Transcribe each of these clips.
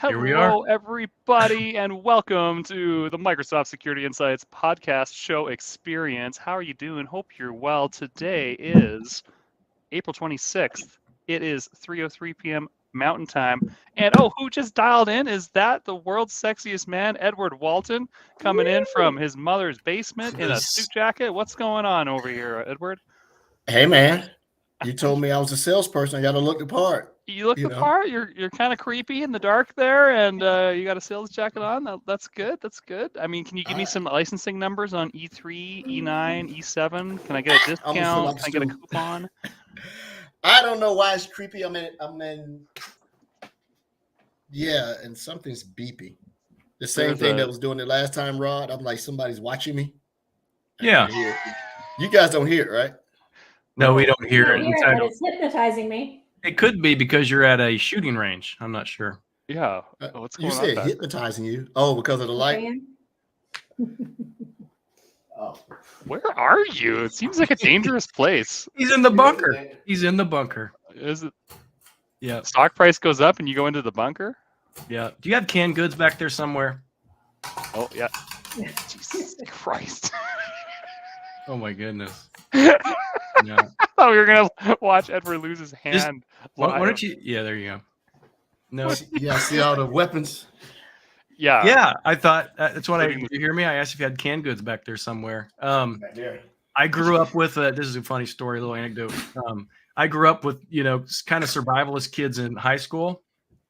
Here we are. Hello, everybody, and welcome to the Microsoft Security Insights podcast show experience. How are you doing? Hope you're well. Today is April 26th. It is 3:03 p.m. Mountain Time. And oh, who just dialed in? Is that the world's sexiest man, Edward Walton, coming in from his mother's basement in a suit jacket? What's going on over here, Edward? Hey, man. You told me I was a salesperson. I got to look the part. You look the part. You're kind of creepy in the dark there, and you got a sales jacket on. That's good. That's good. I mean, can you give me some licensing numbers on E3, E9, E7? Can I get a discount? Can I get a coupon? I don't know why it's creepy. Yeah, and something's beeping. The same thing that was doing it last time, Rod. I'm like, somebody's watching me. Yeah. You guys don't hear it, right? No, we don't hear it. But it's hypnoptizing me. It could be because you're at a shooting range. I'm not sure. Yeah. What's going on? You said hypnotizing you. Oh, because of the light? Oh. Where are you? It seems like a dangerous place. He's in the bunker. He's in the bunker. Is it? Yeah. Stock price goes up and you go into the bunker? Yeah. Do you have canned goods back there somewhere? Oh, yeah. Jesus Christ. Oh, my goodness. Yeah. I thought we were going to watch Edward lose his hand. Why don't you? Yeah, there you go. No. Yeah, see all the weapons. Yeah. Yeah, I thought that's what did you hear me? I asked if you had canned goods back there somewhere. Back there. I grew up with this is a funny story, a little anecdote. I grew up with, kind of survivalist kids in high school,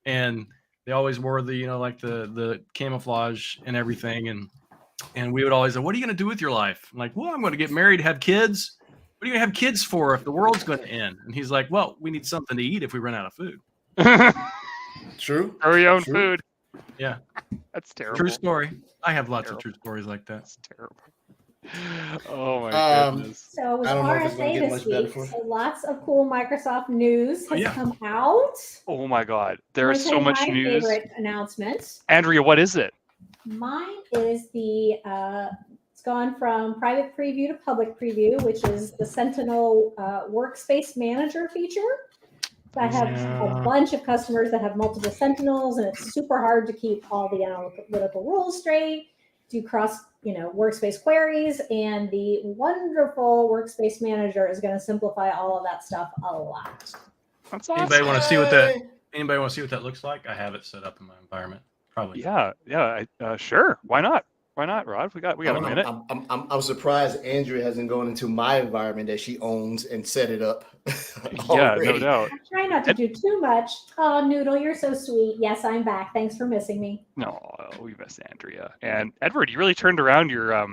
and they always wore the, like the camouflage and everything. And we would always say, what are you going to do with your life? I'm like, well, I'm going to get married, have kids. What are you going to have kids for if the world's going to end? And he's like, well, we need something to eat if we run out of food. True. Grow your own food. Yeah. That's terrible. True story. I have lots of true stories like that. That's terrible. Oh my goodness. So as far as this week, so lots of cool Microsoft news has come out. Oh my God. There's so much news. My favorite announcement. Andrea, what is it? Mine is it's gone from private preview to public preview, which is the Sentinel workspace manager feature. I have a bunch of customers that have multiple Sentinels, and it's super hard to keep all the analytical rules straight, do cross, workspace queries, and the wonderful workspace manager is going to simplify all of that stuff a lot. That's awesome. Anybody want to see what that looks like? I have it set up in my environment. Probably. Yeah. Sure. Why not? Why not, Rod? We got a minute. I'm surprised Andrea hasn't gone into my environment that she owns and set it up. Yeah, no doubt. I try not to do too much. Oh, Noodle, you're so sweet. Yes, I'm back. Thanks for missing me. No, we miss Andrea. And Edward, you really turned around your I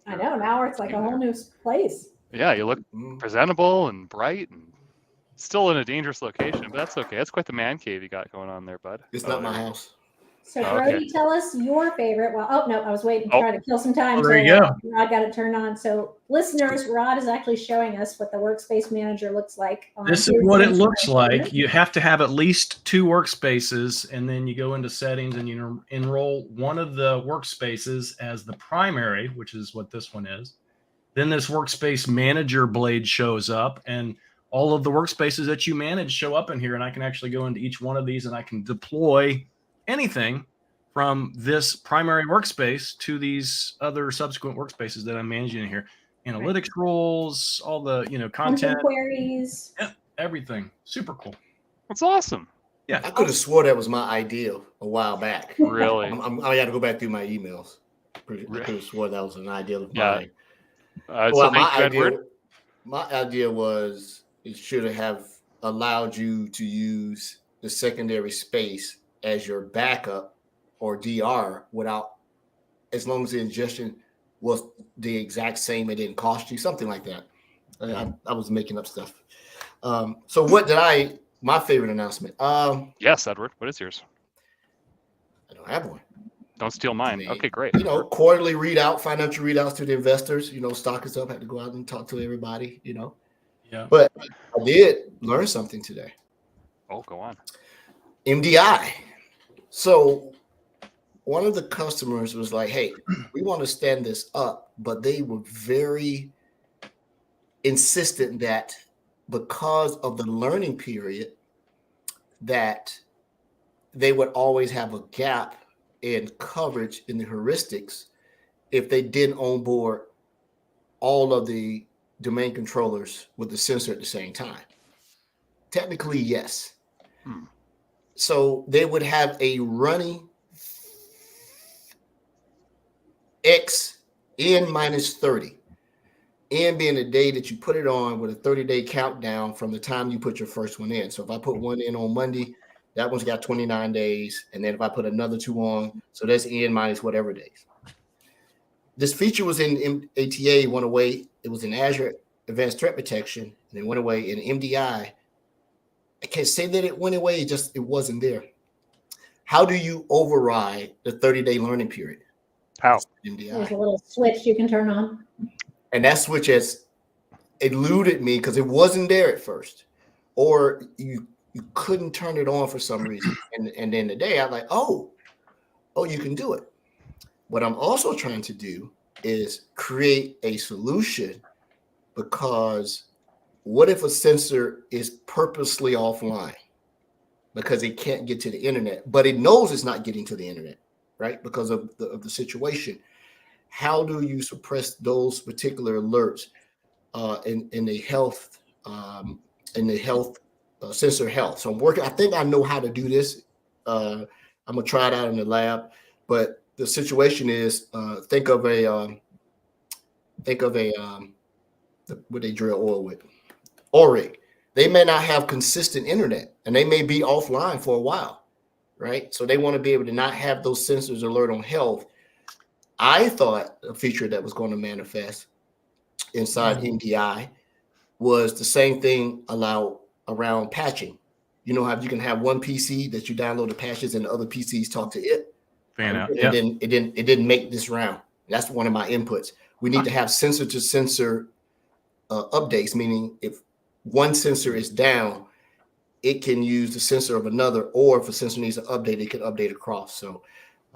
know. Now it's like a whole new place. Yeah, you look presentable and bright and still in a dangerous location, but that's okay. That's quite the man cave you got going on there, bud. It's not my house. So, Brody, tell us your favorite. Well, I was waiting to try to kill some time. There you go. Rod got it turned on. So, listeners, Rod is actually showing us what the workspace manager looks like. This is what it looks like. You have to have at least 2 workspaces, and then you go into settings and you enroll one of the workspaces as the primary, which is what this one is. Then this workspace manager blade shows up, and all of the workspaces that you manage show up in here, and I can actually go into each one of these, and I can deploy anything from this primary workspace to these other subsequent workspaces that I'm managing in here. Analytics roles, all the content queries, everything. Super cool. That's awesome. Yeah, I could have swore that was my idea a while back. Really? I got to go back through my emails. I could have swore that was an idea of mine. My idea was it should have allowed you to use the secondary space as your backup or DR as long as the ingestion was the exact same, it didn't cost you, something like that. I was making up stuff. So my favorite announcement? Yes, Edward, what is yours? I don't have one. Don't steal mine. Okay, great. Quarterly financial readouts to the investors, stock is up, had to go out and talk to everybody, Yeah. But I did learn something today. Oh, go on. MDI. So one of the customers was like, hey, we want to stand this up, but they were very insistent that because of the learning period that they would always have a gap in coverage in the heuristics if they didn't onboard all of the domain controllers with the sensor at the same time. Technically, yes. So they would have a running X N minus 30. N being the day that you put it on with a 30-day countdown from the time you put your first one in. So if I put one in on Monday, that one's got 29 days. And then if I put another 2 on, so that's N minus whatever days. This feature was in ATA, went away. It was in Azure Advanced Threat Protection, and it went away in MDI. I can't say that it went away, it wasn't there. How do you override the 30-day learning period? How? MDI. There's a little switch you can turn on. And that switch has eluded me because it wasn't there at first, or you couldn't turn it on for some reason. And then today I'm like, oh, you can do it. What I'm also trying to do is create a solution, because what if a sensor is purposely offline because it can't get to the internet, but it knows it's not getting to the internet, right? Because of the situation. How do you suppress those particular alerts in the health sensor health? So I'm working. I think I know how to do this. I'm gonna try it out in the lab. But the situation is, think of a what they drill oil with, oil rig. They may not have consistent internet, and they may be offline for a while, right? So they want to be able to not have those sensors alert on health. I thought a feature that was going to manifest inside MDI was the same thing around patching. You know how you can have one PC that you download the patches and the other PCs talk to it. Fan out. It didn't make this round. That's one of my inputs. We need to have sensor to sensor updates, meaning if one sensor is down, it can use the sensor of another, or if a sensor needs an update, it can update across. So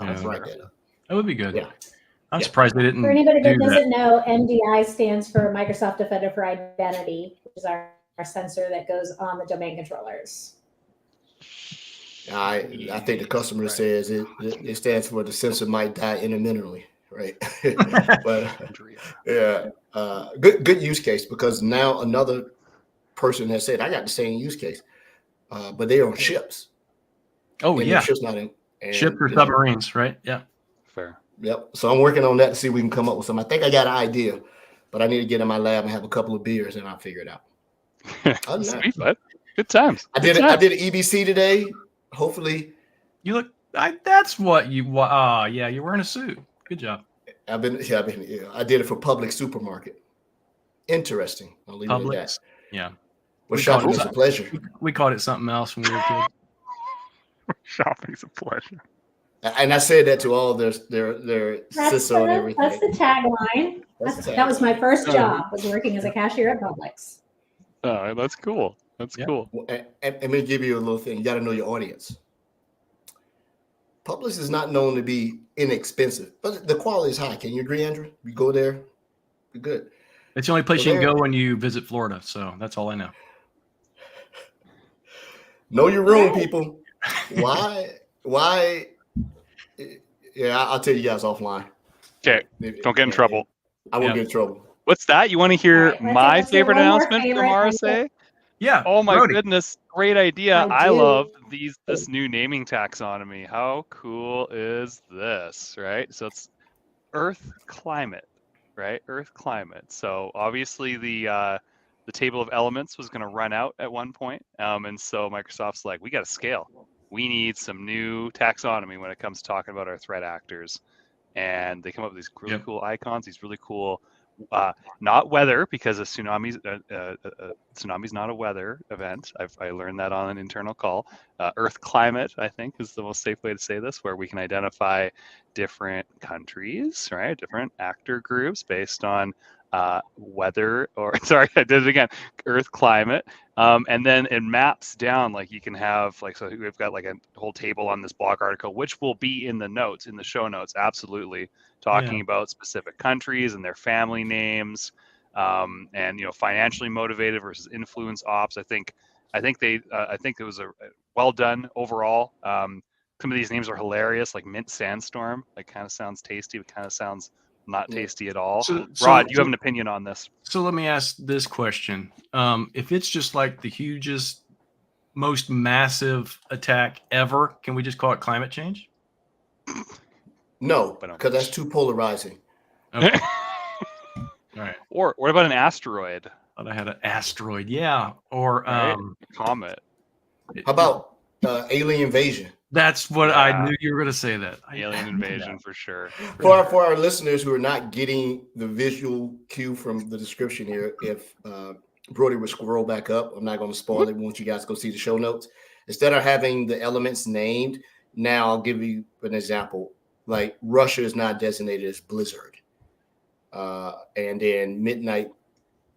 let's write that up. That would be good. Yeah. I'm surprised they didn't. For anybody that do doesn't know, MDI stands for Microsoft Defender for Identity, which is our sensor that goes on the domain controllers. I think the customer says it stands for the sensor might die intermittently, right? But yeah, good use case, because now another person has said I got the same use case, but they're on ships. Oh and yeah, the ship's not in ships or submarines, right? Yeah, fair. Yep. So I'm working on that to see if we can come up with something. I think I got an idea, but I need to get in my lab and have a couple of beers and I'll figure it out. Sweet, bud. Good times. I did an EBC today. Hopefully, you look. That's what you. Yeah, you're wearing a suit. Good job. I did it for Publix supermarket. Interesting. I'll leave it at that. Yeah. Well, shopping is a pleasure. We called it something else when we were kids. Shopping's a pleasure. And I said that to all their CISO and everything. That's the tagline. That was my first job, was working as a cashier at Publix. Oh, that's cool. That's cool. And let me give you a little thing. You got to know your audience. Publix is not known to be inexpensive, but the quality is high. Can you agree, Andrew? You go there, you're good. It's the only place you can go when you visit Florida. So that's all I know. Know your room, people. Why? Yeah, I'll tell you guys offline. Okay. Don't get in trouble. I won't get in trouble. What's that? You want to hear Right, my let's do favorite one more announcement favorite from and RSA? Yeah. Oh my Brody. goodness. Great idea. I I do. love this new naming taxonomy. How cool is this, right? So it's Earth climate, right? Earth climate. So obviously the table of elements was going to run out at one point. And so Microsoft's like, we got to scale. We need some new taxonomy when it comes to talking about our threat actors. And they come up with these really cool icons, these really cool, not weather, because a tsunami's not a weather event. I learned that on an internal call. Earth climate, I think, is the most safe way to say this, where we can identify different countries, right? Different actor groups based on weather, or sorry, I did it again. Earth climate. And then it maps down, like you can have, like, so we've got like a whole table on this blog article, which will be in the notes, in the show notes, absolutely, talking about specific countries and their family names, and, you know, financially motivated versus influence ops. I think I think it was a well done overall. Some of these names are hilarious, like Mint Sandstorm. Like, kind of sounds tasty, but kind of sounds not tasty at all. Rod, you have an opinion on this? So let me ask this question: if it's just like the hugest, most massive attack ever, can we just call it climate change? No, because that's too polarizing. Okay. All right. Or what about an asteroid? Thought I had an asteroid. Yeah. Or Right? Comet. How about alien invasion? That's what I knew you were going to say. That Alien invasion for sure. For our listeners who are not getting the visual cue from the description here, if Brody would scroll back up, I'm not going to spoil it. Once you guys go see the show notes, instead of having the elements named, now I'll give you an example. Like Russia is not designated as blizzard, and then midnight.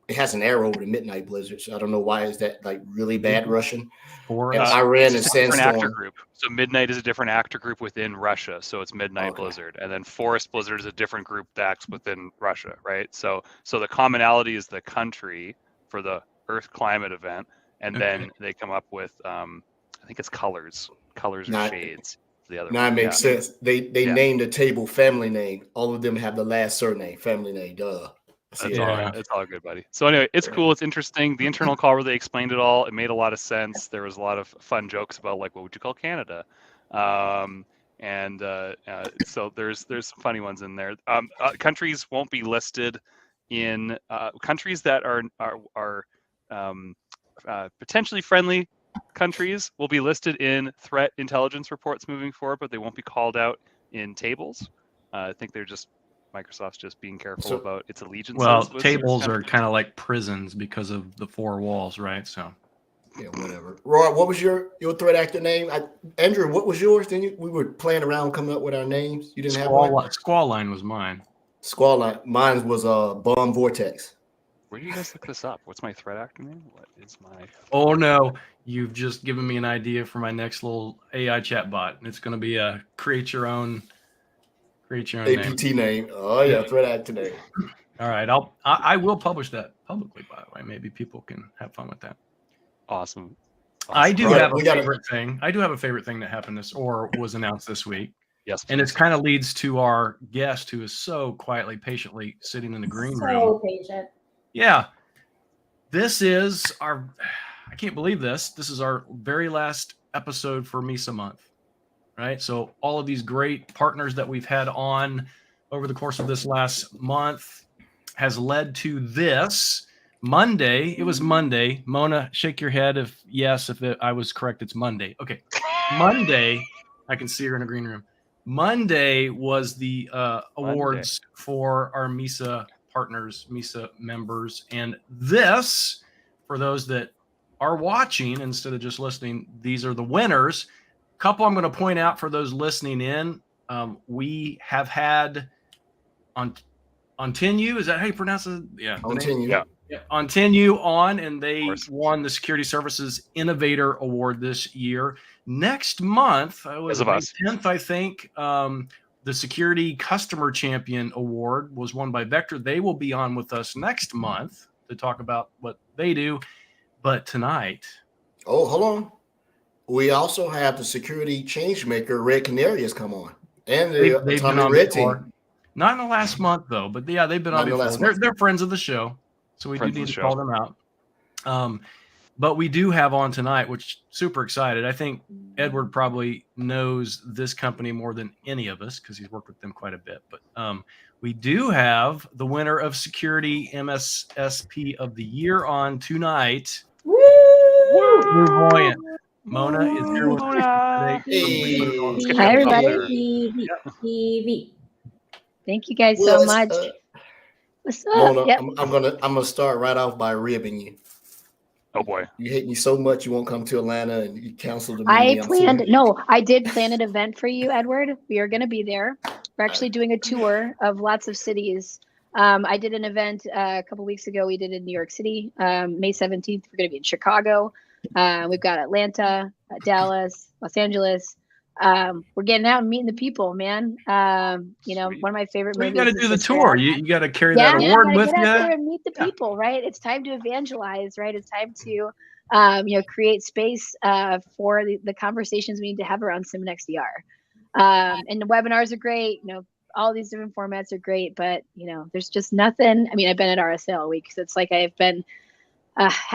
It has an arrow over the midnight blizzard, so I don't know why is that like really bad Russian. And Iran is sandstorm. Actor group. So midnight is a different actor group within Russia, so it's midnight blizzard, and then forest blizzard is a different group that acts within Russia, right? So the commonality is the country for the Earth climate event, and then they come up with I think it's colors or shades. The other now it makes sense. They named the table family name. All of them have the last surname, family name. Duh. That's all right. It's all good, buddy. So anyway, it's cool. It's interesting. The internal call where they explained it all, it made a lot of sense. There was a lot of fun jokes about like, what would you call Canada? So there's some funny ones in there. Countries won't be listed in countries that are potentially friendly. Countries will be listed in threat intelligence reports moving forward, but they won't be called out in tables. I think they're just Microsoft's just being careful about its allegiances. Well, tables are kind of like prisons because of the four walls, right? So, yeah, whatever. Roy, what was your threat actor name? Andrew, what was yours? We were playing around coming up with our names. You didn't have one? Squall Line was mine. Squall Line. Mine was Bomb Vortex. Where do you guys look this up? What's my threat actor name? What is my... Oh, no. You've just given me an idea for my next little AI chat bot. It's going to be a create your own APT name. Oh, yeah, threat actor name. All right. I will publish that publicly, by the way. Maybe people can have fun with that. Awesome. I do have a favorite thing. I do have a favorite thing that happened was announced this week. Yes. And it kind of leads to our guest who is so quietly, patiently sitting in the green room. So patient. Yeah. This is I can't believe this. This is our very last episode for MISA month, right? So all of these great partners that we've had on over the course of this last month has led to this Monday. It was Monday. Mona, shake your head if I was correct. It's Monday. Okay. Monday, I can see her in a green room. Monday was the awards for our MISA partners, MISA members. And this, for those that are watching instead of just listening, these are the winners. Couple I'm going to point out for those listening in. We have had Ontenu, is that how you pronounce it? Yeah. Ontenu. Yeah. Ontenu on, and they won the Security Services Innovator Award this year. Next month, was May 10th, I think, the Security Customer Champion Award was won by Vector. They will be on with us next month to talk about what they do. But tonight... Oh, hold on. We also have the Security Changemaker Red Canary has come on. And the Atomic Red Team. Not in the last month, though. But yeah, they've been on before. They're friends of the show. So we do need to call them out. But we do have on tonight, which super excited. I think Edward probably knows this company more than any of us because he's worked with them quite a bit. But we do have the winner of Security MSSP of the Year on tonight. Woo! BlueVoyant. Mona is here with us today. Hi, everybody. TV. Thank you guys so much. What's up? Mona, yep. I'm gonna start right off by ribbing you. Oh boy. You hate me so much you won't come to Atlanta and you canceled the meeting. I did plan an event for you, Edward. We are gonna be there. We're actually doing a tour of lots of cities. I did an event a couple weeks ago. We did in New York City. May 17th, we're gonna be in Chicago. We've got Atlanta, Dallas, Los Angeles. We're getting out and meeting the people, man. One of my favorite movies. You got to do the tour. You got to carry that award with you. Get out there and meet the people, right? It's time to evangelize, right? It's time to create space for the conversations we need to have around SimNextDR. And the webinars are great. All these different formats are great, but there's just nothing. I mean, I've been at RSA all week, so it's like I've been.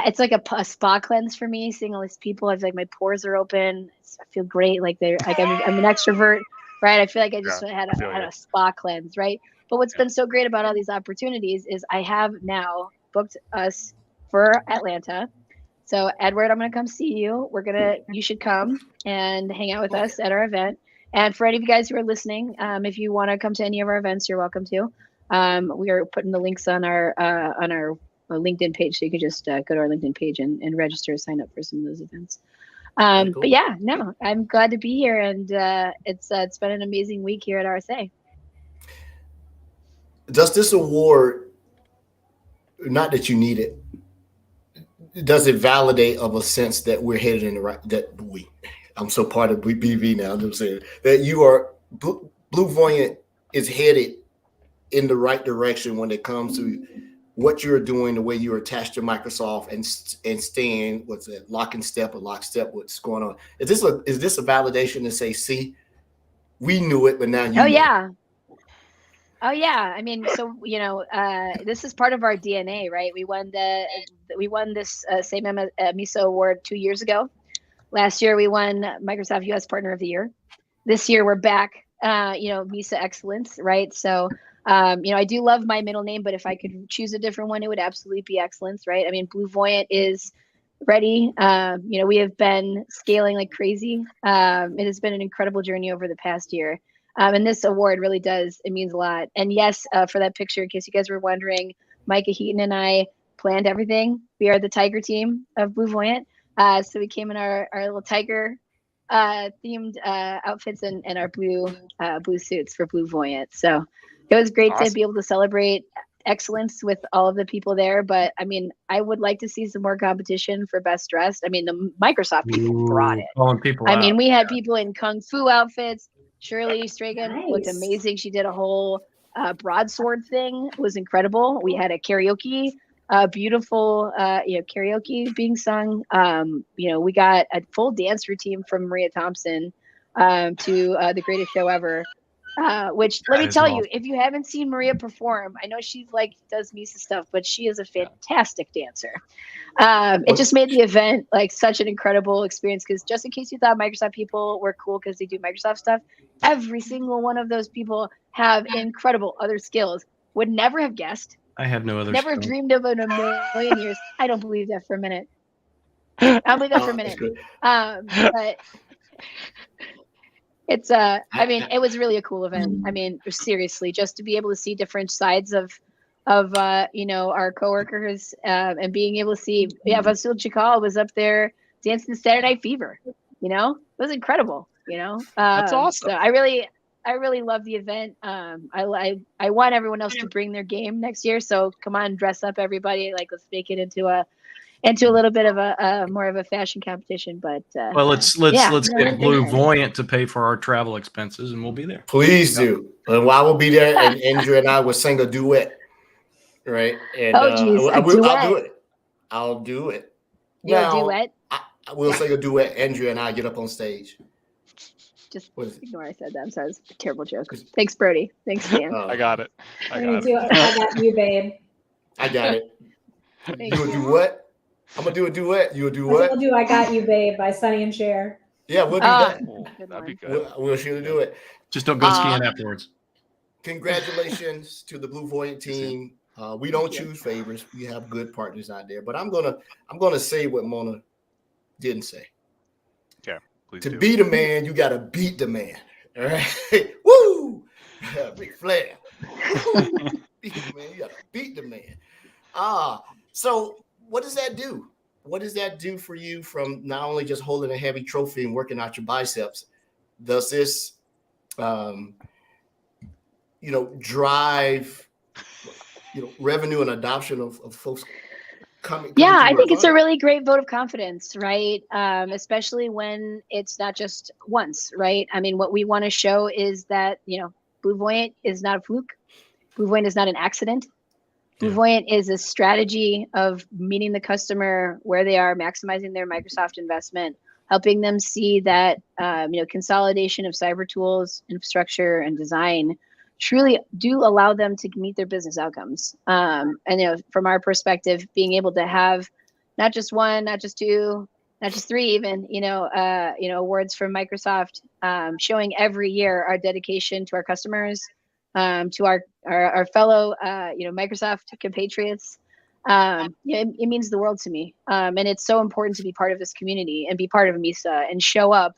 It's like a spa cleanse for me. Seeing all these people, I feel like my pores are open. I feel great. Like I'm an extrovert, right? I feel like I just had a spa cleanse, right? But what's been so great about all these opportunities is I have now booked us for Atlanta. So Edward, I'm gonna come see you. You should come and hang out with us at our event. And for any of you guys who are listening, if you want to come to any of our events, you're welcome to. We are putting the links on our LinkedIn page, so you can just go to our LinkedIn page and register, sign up for some of those events. Cool. But yeah, no, I'm glad to be here, and it's been an amazing week here at RSA. Does this award, not that you need it, does it validate of a sense that we're headed in the right, I'm so part of BV now, I'm saying that you are, BlueVoyant is headed in the right direction when it comes to what you're doing, the way you're attached to Microsoft and staying, lock and step or lockstep, what's going on. Is this a validation to say, see, we knew it, but now you know. Oh yeah. I mean, so this is part of our DNA, right? We won this same MISA award 2 years ago. Last year we won Microsoft US Partner of the Year. This year we're back, MISA Excellence, right? So I do love my middle name, but if I could choose a different one, it would absolutely be Excellence, right? I mean, BlueVoyant is ready. We have been scaling like crazy. It has been an incredible journey over the past year. And this award really it means a lot. And yes, for that picture, in case you guys were wondering, Micah Heaton and I planned everything. We are the tiger team of BlueVoyant. So we came in our little tiger themed outfits and our blue suits for BlueVoyant. So it was great to be able to celebrate excellence with all of the people there. But I mean, I would like to see some more competition for best dressed. I mean, the Microsoft people brought it. I mean, we had people in Kung Fu outfits. Shirley Stragan looked amazing. She did a whole broadsword thing. It was incredible. We had a karaoke, beautiful, karaoke being sung. We got a full dance routine from Maria Thompson to The Greatest Show Ever. Which let me tell you, if you haven't seen Maria perform, I know she's does MISA stuff, but she is a fantastic dancer. It just made the event such an incredible experience, because just in case you thought Microsoft people were cool because they do Microsoft stuff, every single one of those people have incredible other skills. Would never have guessed. I have no other. Never have dreamed of it in a million years. I don't believe that for a minute. I don't believe that for a minute. But it's it was really a cool event. I mean, seriously, just to be able to see different sides of our coworkers, and being able to see, Vasil Chikal was up there dancing Saturday Night Fever. It was incredible. That's awesome. So I really love the event. I want everyone else to bring their game next year. So come on, dress up, everybody. Let's make it into a little bit of a more of a fashion competition. But well, let's get BlueVoyant to pay for our travel expenses, and we'll be there. Please do. And I will be there, and Andrea and I will sing a duet. Right. And I'll do it. I'll do it. Now, duet? I will sing a duet. Andrea and I get up on stage. Just ignore I said that. I'm sorry. It's a terrible joke. Thanks, Brody. Thanks, Dan. I got it. I got you, babe. I got it. You gonna do what? I'm gonna do a duet. You gonna do what? We'll do I Got You, Babe by Sonny and Cher. Yeah, we'll do that. That'd be good. We'll surely do it. Just don't go skiing afterwards. Congratulations to the BlueVoyant team. We don't choose favorites. We have good partners out there. But I'm gonna say what Mona didn't say. Okay, please. To be the man, you gotta beat the man. All right. Woo! Big Flair. Beat the man. You gotta beat the man. So what does that do? What does that do for you from not only just holding a heavy trophy and working out your biceps? Does this drive revenue and adoption of folks coming? Yeah, I think it's a really great vote of confidence, right? Especially when it's not just once, right? I mean, what we want to show is that, BlueVoyant is not a fluke. BlueVoyant is not an accident. BlueVoyant is a strategy of meeting the customer where they are, maximizing their Microsoft investment, helping them see that consolidation of cyber tools, infrastructure, and design truly do allow them to meet their business outcomes. And from our perspective, being able to have not just one, not just two, not just three, even awards from Microsoft, showing every year our dedication to our customers, to our fellow Microsoft compatriots. It means the world to me, and it's so important to be part of this community and be part of MISA and show up,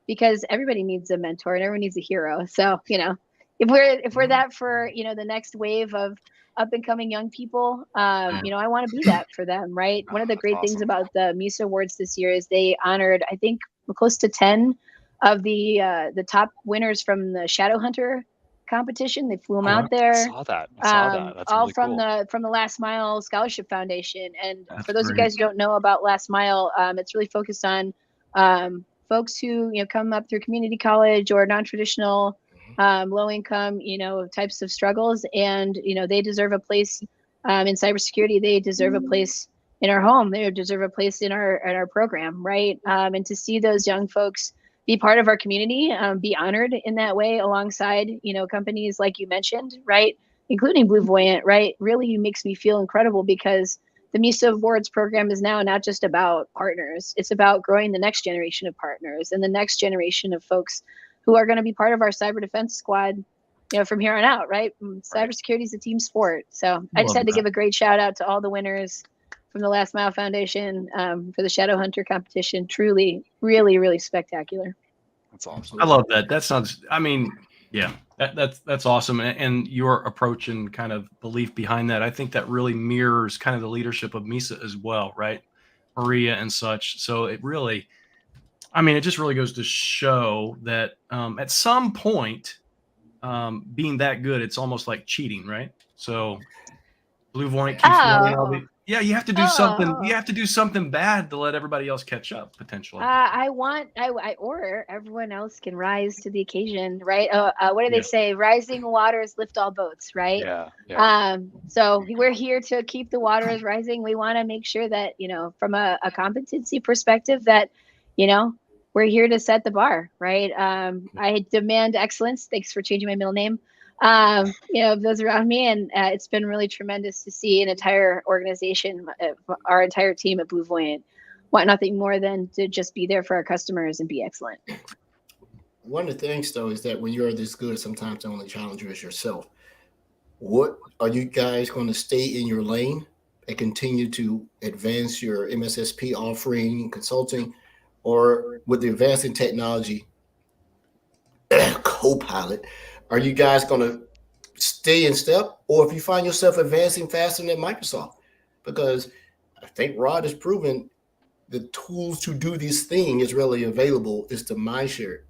because everybody needs a mentor and everyone needs a hero. So if we're that for the next wave of up and coming young people, I want to be that for them, right? One of the great things about the MISA Awards this year is they honored, I think, close to 10 of the top winners from the Shadowhunter competition. They flew them out there. I saw that. That's all really from cool. the Last Mile Scholarship Foundation. And That's for those of you great. guys who don't know about Last Mile, it's really focused on folks who come up through community college or non-traditional, low income, types of struggles, and they deserve a place in cybersecurity. They deserve a place in our home. They deserve a place in our program, right? And to see those young folks be part of our community, be honored in that way alongside companies like you mentioned, right, including BlueVoyant, right, really makes me feel incredible, because the MISA Awards program is now not just about partners. It's about growing the next generation of partners and the next generation of folks who are going to be part of our cyber defense squad, from here on out, right? Cybersecurity is a team sport. So I just had to give a great shout out to all the winners from the Last Mile Foundation for the Shadowhunter competition. Truly, really, really spectacular. That's awesome. I love that. That sounds, that's awesome. And your approach and kind of belief behind that, I think that really mirrors kind of the leadership of MISA as well, right? Maria and such. So it really, it just really goes to show that at some point, being that good, it's almost like cheating, right? So BlueVoyant keeps running all the. Yeah, you have to do something. You have to do something bad to let everybody else catch up potentially. Or everyone else can rise to the occasion, right? What do they say? Rising waters lift all boats, right? Yeah. So we're here to keep the waters rising. We want to make sure that from a competency perspective, that we're here to set the bar, right? I demand excellence. Thanks for changing my middle name. Those around me, and it's been really tremendous to see an entire organization, our entire team at BlueVoyant, want nothing more than to just be there for our customers and be excellent. One of the things, though, is that when you're this good, sometimes the only challenger is yourself. What are you guys going to stay in your lane and continue to advance your MSSP offering, consulting, or with the advancing technology, Copilot? Are you guys going to stay in step, or if you find yourself advancing faster than Microsoft? Because I think Rod has proven the tools to do this thing is really available. Is the mind share,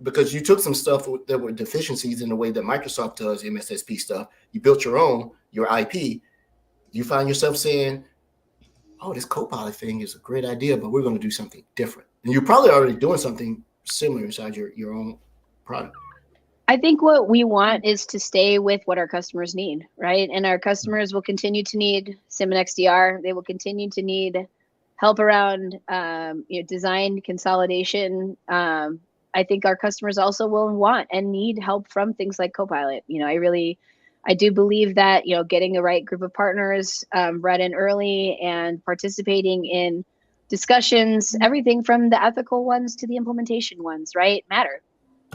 because you took some stuff that were deficiencies in the way that Microsoft does MSSP stuff. You built your own, your IP. You find yourself saying, "Oh, this Copilot thing is a great idea, but we're going to do something different." And you're probably already doing something similar inside your own product. I think what we want is to stay with what our customers need, right? And our customers will continue to need SIEM and XDR. They will continue to need help around design consolidation. I think our customers also will want and need help from things like Copilot. I do believe that getting the right group of partners right in early and participating in discussions, everything from the ethical ones to the implementation ones, right, matter.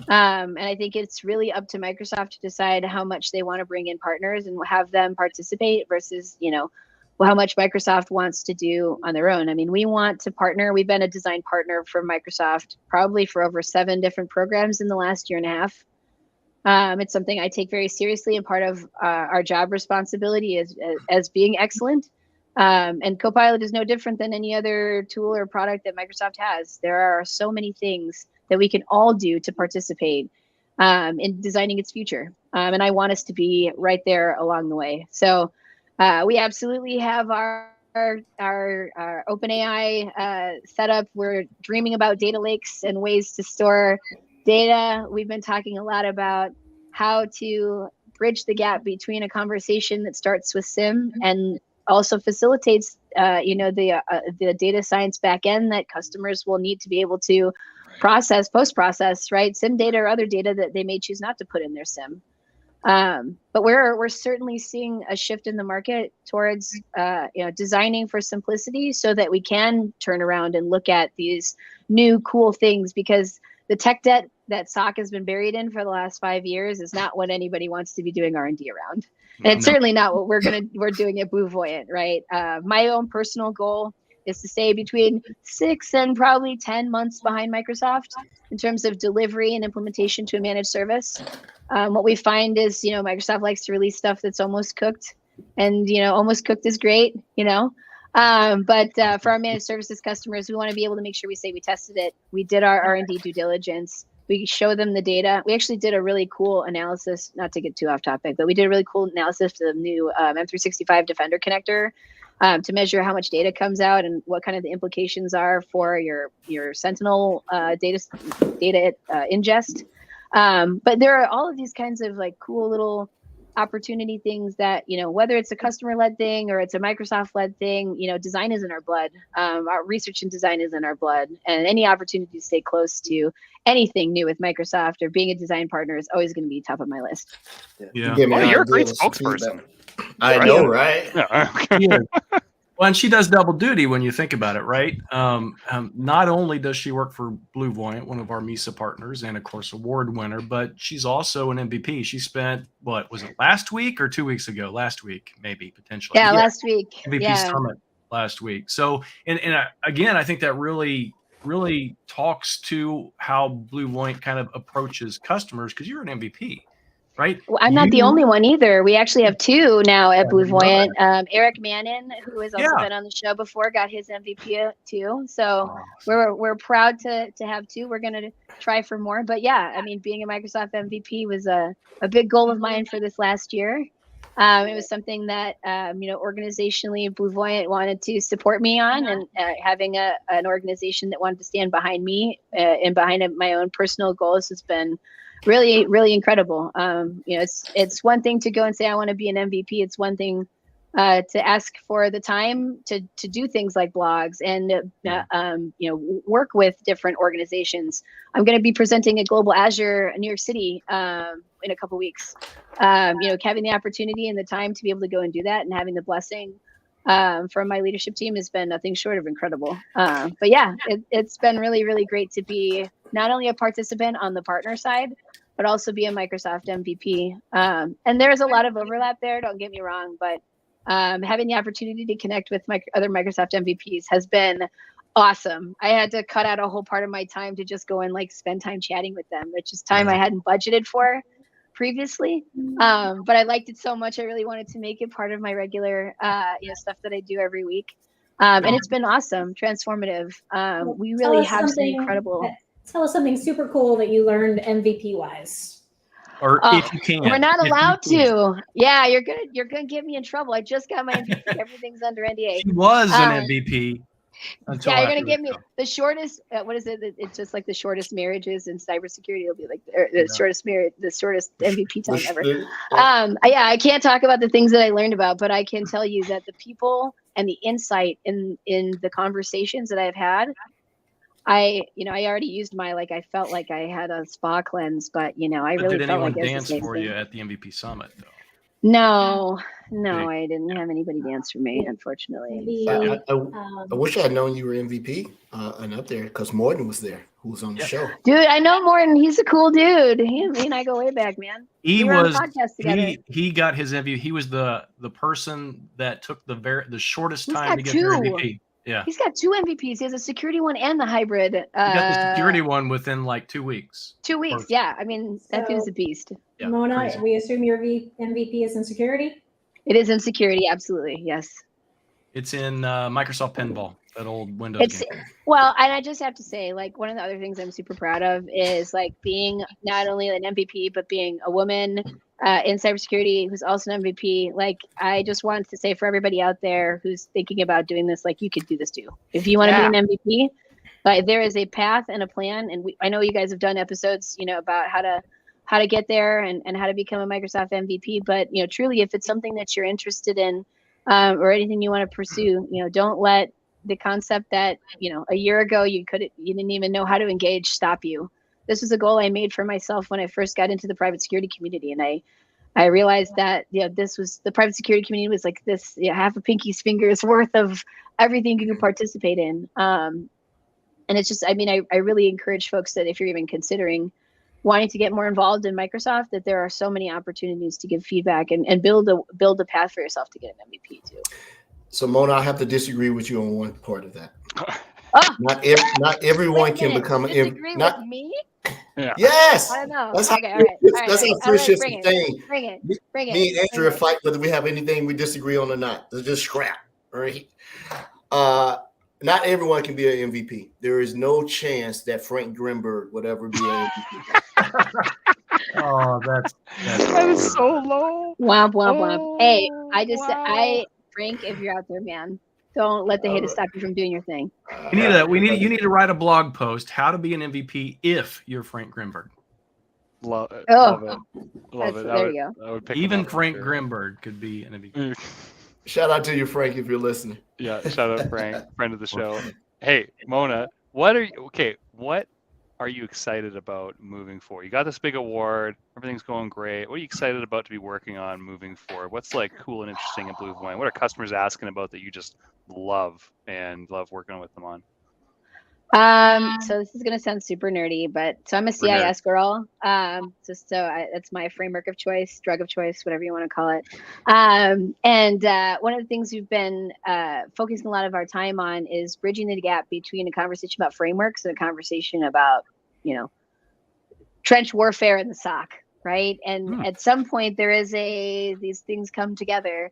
And I think it's really up to Microsoft to decide how much they want to bring in partners and have them participate versus, how much Microsoft wants to do on their own. We want to partner. We've been a design partner for Microsoft probably for over 7 different programs in the last year and a half. It's something I take very seriously, and part of our job responsibility as being excellent. And Copilot is no different than any other tool or product that Microsoft has. There are so many things that we can all do to participate in designing its future. And I want us to be right there along the way. So we absolutely have our OpenAI set up. We're dreaming about data lakes and ways to store data. We've been talking a lot about how to bridge the gap between a conversation that starts with SIM and also facilitates, the data science backend that customers will need to be able to process, post-process, right? SIM data or other data that they may choose not to put in their SIM. But we're certainly seeing a shift in the market towards designing for simplicity so that we can turn around and look at these new cool things, because the tech debt that SOC has been buried in for the last 5 years is not what anybody wants to be doing R&D around. And it's certainly not what we're doing at BlueVoyant, right? My own personal goal is to stay between 6 and probably 10 months behind Microsoft in terms of delivery and implementation to a managed service. What we find is, Microsoft likes to release stuff that's almost cooked, and, almost cooked is great, but for our managed services customers, we want to be able to make sure we say we tested it. We did our R&D due diligence. We show them the data. We actually did a really cool analysis, not to get too off topic, but we did a really cool analysis of the new M365 Defender connector to measure how much data comes out and what kind of the implications are for your Sentinel data ingest. But there are all of these kinds of like cool little opportunity things that, whether it's a customer-led thing or it's a Microsoft-led thing, design is in our blood. Our research and design is in our blood, and any opportunity to stay close to anything new with Microsoft or being a design partner is always going to be top of my list. Yeah. You're a great spokesperson. I know, right? Yeah. Well, and she does double duty when you think about it, right? Not only does she work for BlueVoyant, one of our MISA partners, and of course award winner, but she's also an MVP. She spent, what was it, last week or 2 weeks ago? Last week, maybe, potentially. Yeah, last week. MVP Summit last week. So, and again, I think that really talks to how BlueVoyant kind of approaches customers, because you're an MVP. Right. Well, I'm not the only one either. We actually have two now at BlueVoyant. Eric Mannon, who has also been on the show before, got his MVP too. So we're proud to have two. We're going to try for more. But yeah, I mean, being a Microsoft MVP was a big goal of mine for this last year. It was something that, organizationally BlueVoyant wanted to support me on, and having an organization that wanted to stand behind me and behind my own personal goals has been really, really incredible. It's one thing to go and say, I want to be an MVP. It's one thing to ask for the time to do things like blogs and, work with different organizations. I'm going to be presenting at Global Azure in New York City in a couple weeks. Having the opportunity and the time to be able to go and do that and having the blessing from my leadership team has been nothing short of incredible. But yeah, it's been really, really great to be not only a participant on the partner side, but also be a Microsoft MVP. And there's a lot of overlap there, don't get me wrong, but having the opportunity to connect with other Microsoft MVPs has been awesome. I had to cut out a whole part of my time to just go and spend time chatting with them, which is time I hadn't budgeted for previously. But I liked it so much, I really wanted to make it part of my regular stuff that I do every week. And it's been awesome, transformative. We really have some incredible... Tell us something super cool that you learned MVP wise. Or if you can. We're not allowed to. Yeah, you're gonna get me in trouble. I just got my MVP. Everything's under NDA. She was an MVP. Yeah, you're gonna give me the shortest. What is it? It's just like the shortest marriages in cybersecurity. It'll be like the shortest marriage, the shortest MVP time ever. I can't talk about the things that I learned about, but I can tell you that the people and the insight in the conversations that I've had. I already used my, I felt like I had a spa cleanse, but I really felt like it was the same thing. Did anyone dance for you at the MVP Summit, though? No, I didn't have anybody dance for me, unfortunately. I wish I had known you were MVP and up there, because Morton was there, who was on the show. Dude, I know Morton. He's a cool dude. Me and I go way back, man. He got his MVP. He was the person that took the shortest time to get their MVP. Yeah, he's got 2 MVPs. He has a security one and the hybrid. He got the security one within 2 weeks. 2 weeks, yeah. I mean, that dude's a beast. Yeah, Mona, crazy. We assume your MVP is in security? It is in security, absolutely, yes. It's in Microsoft Pinball, that old Windows game. Well, and I just have to say, one of the other things I'm super proud of is being not only an MVP, but being a woman in cybersecurity who's also an MVP. I just wanted to say for everybody out there who's thinking about doing this, you could do this too. If you want to be an MVP, there is a path and a plan. And I know you guys have done episodes, about how to how to get there and how to become a Microsoft MVP. But, truly, if it's something that you're interested in or anything you want to pursue, don't let the concept that, a year ago you didn't even know how to engage stop you. This was a goal I made for myself when I first got into the private security community. And I realized that, this was the private security community was like this, half a pinky's finger's worth of everything you can participate in. And it's just, I really encourage folks that if you're even considering wanting to get more involved in Microsoft, that there are so many opportunities to give feedback and build a path for yourself to get an MVP too. So Mona, I have to disagree with you on one part of that. Oh, Not everyone can become an disagree with me? Yeah. Yes. I don't know. That's how, Okay, all right. that's how friendships Bring are thing. Bring it. Me and Andrew fight whether we have anything we disagree on or not. It's just scrap, right? Not everyone can be an MVP. There is no chance that Frank Grimberg would ever be an MVP. Oh, That is so low. Womp womp womp. Hey, Wow. Frank, if you're out there, man, don't let the haters stop you from doing your thing. you need to write a blog post, how to be an MVP if you're Frank Grimberg. Love it. Oh. Love it. Love it. There you go. I would pick Even him up Frank for sure. Grimberg could be an MVP. Shout out to you, Frank, if you're listening. Yeah, shout out Frank, friend of the show. Hey, Mona, what are you excited about moving forward? You got this big award, everything's going great. What are you excited about to be working on moving forward? What's like cool and interesting in BlueVoyant? What are customers asking about that you just love working with them on? So this is gonna sound super nerdy, but so I'm a CIS girl. That's my framework of choice, drug of choice, whatever you want to call it. And one of the things we've been focusing a lot of our time on is bridging the gap between a conversation about frameworks and a conversation about, trench warfare in the SOC, right? And at some point there is these things come together.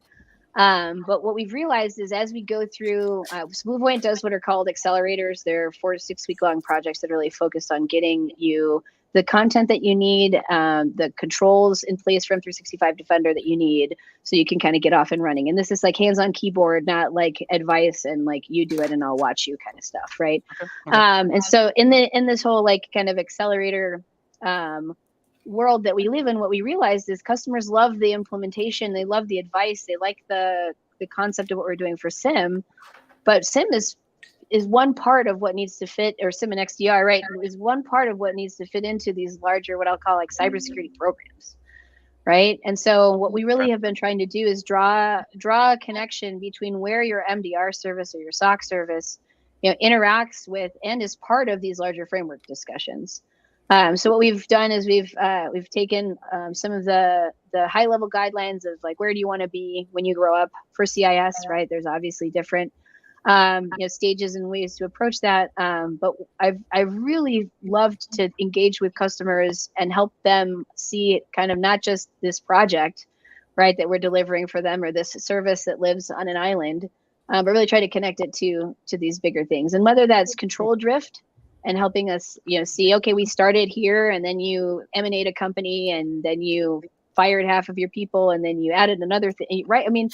But what we've realized is as we go through, BlueVoyant does what are called accelerators. They're 4 to 6 week long projects that are really focused on getting you the content that you need, the controls in place for M365 Defender that you need, so you can kind of get off and running. And this is like hands-on keyboard, not like advice and like you do it and I'll watch you kind of stuff, right? Okay. And so in this whole like kind of accelerator world that we live in, what we realized is customers love the implementation, they love the advice, they like the concept of what we're doing for SIM, but SIM is one part of what needs to fit, or SIM and XDR, right, is one part of what needs to fit into these larger, what I'll call like cybersecurity programs, right? And so what we really have been trying to do is draw a connection between where your MDR service or your SOC service, interacts with and is part of these larger framework discussions. So what we've done is we've taken some of the high level guidelines of like, where do you want to be when you grow up for CIS, right? There's obviously different stages and ways to approach that. But I've really loved to engage with customers and help them see kind of not just this project, right, that we're delivering for them, or this service that lives on an island, but really try to connect it to these bigger things. And whether that's control drift, and helping us, see, okay, we started here and then you emanate a company and then you fired half of your people and then you added another thing, right? I mean,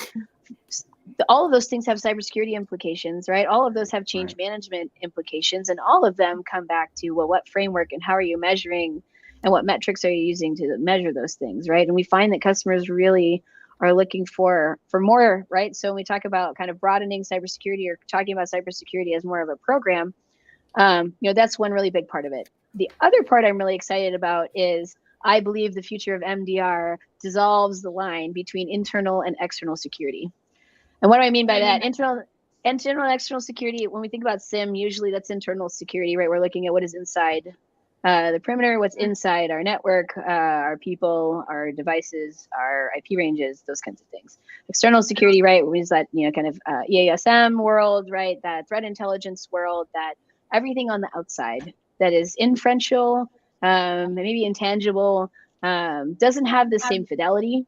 all of those things have cybersecurity implications, right? All of those have change management implications, and all of them come back to, well, what framework and how are you measuring and what metrics are you using to measure those things, right? And we find that customers really are looking for more, right? So when we talk about kind of broadening cybersecurity or talking about cybersecurity as more of a program, that's one really big part of it. The other part I'm really excited about is I believe the future of MDR dissolves the line between internal and external security. And what do I mean by that? Internal and external security, when we think about SIM, usually that's internal security, right? We're looking at what is inside the perimeter, what's inside our network, our people, our devices, our IP ranges, those kinds of things. External security, right, is that, kind of EASM world, right? That threat intelligence world, that everything on the outside that is inferential, maybe intangible, doesn't have the same fidelity,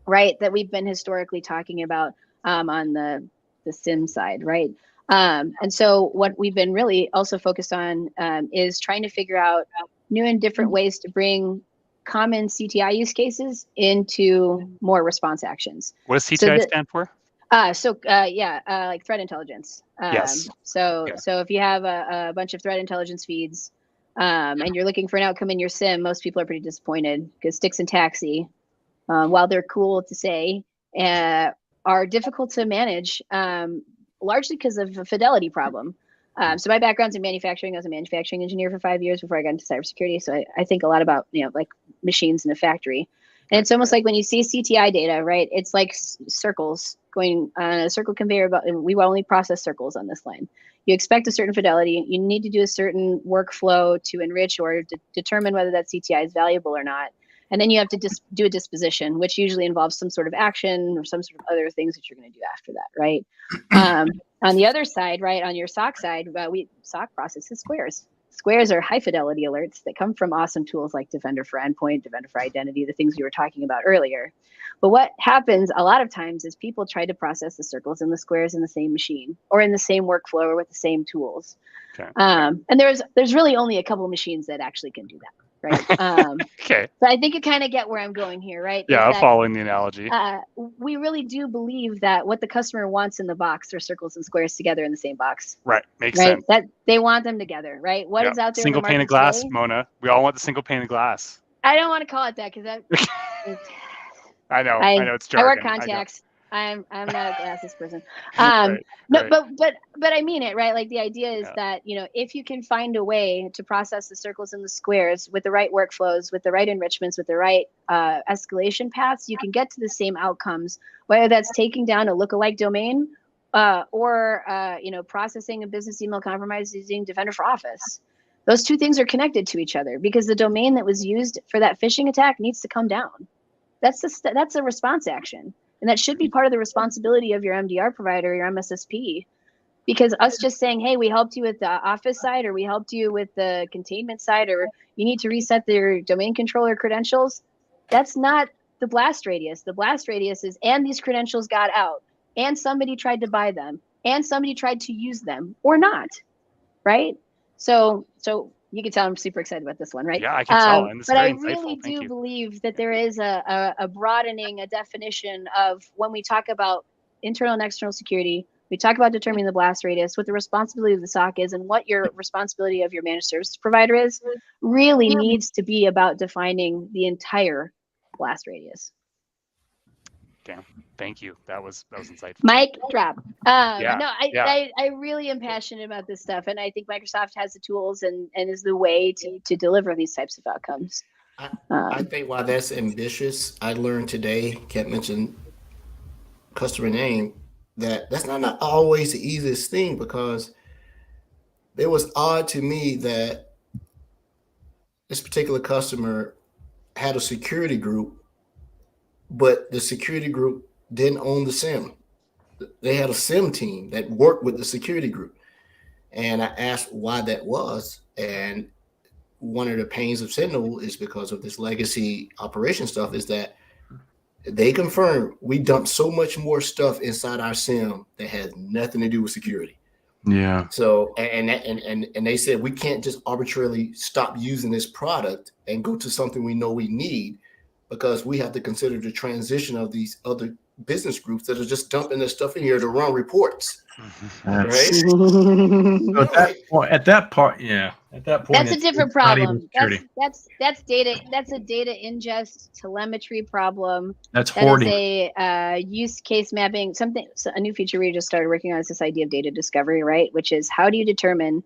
right, that we've been historically talking about on the SIM side, right? And so what we've been really also focused on is trying to figure out new and different ways to bring common CTI use cases into more response actions. What does CTI stand for? Like threat intelligence. Yes. So if you have a bunch of threat intelligence feeds, and you're looking for an outcome in your sim, most people are pretty disappointed because sticks and taxi, while they're cool to say, are difficult to manage, largely because of a fidelity problem. So my background's in manufacturing. I was a manufacturing engineer for 5 years before I got into cybersecurity. So I think a lot about, like machines in a factory. And it's almost like when you see CTI data, right? It's like circles going on a circle conveyor belt. We will only process circles on this line. You expect a certain fidelity. You need to do a certain workflow to enrich or determine whether that CTI is valuable or not. And then you have to do a disposition, which usually involves some sort of action or some sort of other things that you're going to do after that, right? On the other side, right, on your SOC side, SOC processes squares. Squares are high fidelity alerts that come from awesome tools like Defender for Endpoint, Defender for Identity, the things you were talking about earlier. But what happens a lot of times is people try to process the circles and the squares in the same machine or in the same workflow or with the same tools. Okay. And there's really only a couple of machines that actually can do that. Right. Okay. So I think you kind of get where I'm going here, right? Yeah, I'm following the analogy. We really do believe that what the customer wants in the box are circles and squares together in the same box. Right. Makes Right. sense. That they want them together, right? What is out there Single in the pane market of glass, today? Mona. We all want the single pane of glass. I don't want to call it that because that. I know it's jargon. I wear contacts. I'm not a glasses person. Right, No, right. but I mean it, right? Like the idea is that, if you can find a way to process the circles and the squares with the right workflows, with the right enrichments, with the right escalation paths, you can get to the same outcomes, whether that's taking down a lookalike domain or processing a business email compromise using Defender for Office. Those two things are connected to each other because the domain that was used for that phishing attack needs to come down. That's a response action. And that should be part of the responsibility of your MDR provider, your MSSP, because us just saying, hey, we helped you with the Office side, or we helped you with the containment side, or you need to reset their domain controller credentials. That's not the blast radius. The blast radius is, and these credentials got out, and somebody tried to buy them, and somebody tried to use them, or not, right? So you can tell I'm super excited about this one, right? Yeah, I can tell. And it's but very I insightful. really Thank do you. believe that there is a broadening, a definition of when we talk about internal and external security, we talk about determining the blast radius, what the responsibility of the SOC is, and what your responsibility of your managed service provider is, really needs to be about defining the entire blast radius. Damn. Thank you. That was insightful. Mic drop. Yeah, No, I really am passionate about this stuff, and I think Microsoft has the tools and is the way to deliver these types of outcomes. I think while that's ambitious, I learned today, can't mention customer name, that's not always the easiest thing, because it was odd to me that this particular customer had a security group, but the security group didn't own the SIM. They had a SIM team that worked with the security group. And I asked why that was. And one of the pains of Sentinel is because of this legacy operation stuff, is that they confirmed we dumped so much more stuff inside our SIM that has nothing to do with security. Yeah. So, and they said we can't just arbitrarily stop using this product and go to something we know we need, because we have to consider the transition of these other business groups that are just dumping their stuff in here to run reports. Right? So at that point, that's a different problem. That's data. That's a data ingest telemetry problem. That's hoarding. That is a use case mapping. A new feature we just started working on is this idea of data discovery, right? Which is, how do you determine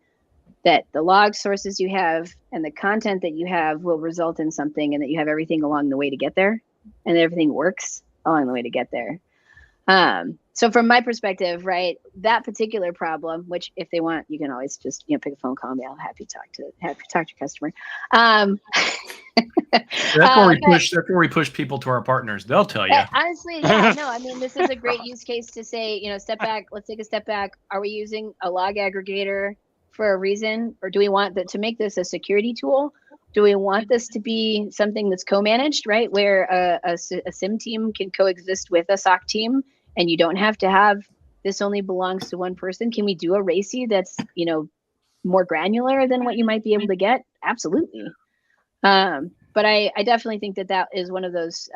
that the log sources you have and the content that you have will result in something, and that you have everything along the way to get there, and that everything works along the way to get there. So from my perspective, right, that particular problem, which if they want, you can always just pick a phone call me. I'll happy to talk to your customer. That's where we push people to our partners. They'll tell you. Honestly, yeah, no. I mean, this is a great use case to say, step back. Let's take a step back. Are we using a log aggregator for a reason, or do we want to make this a security tool? Do we want this to be something that's co-managed, right, where a SIM team can coexist with a SOC team, and you don't have to have this only belongs to one person? Can we do a RACI that's more granular than what you might be able to get? Absolutely. But I definitely think that is one of those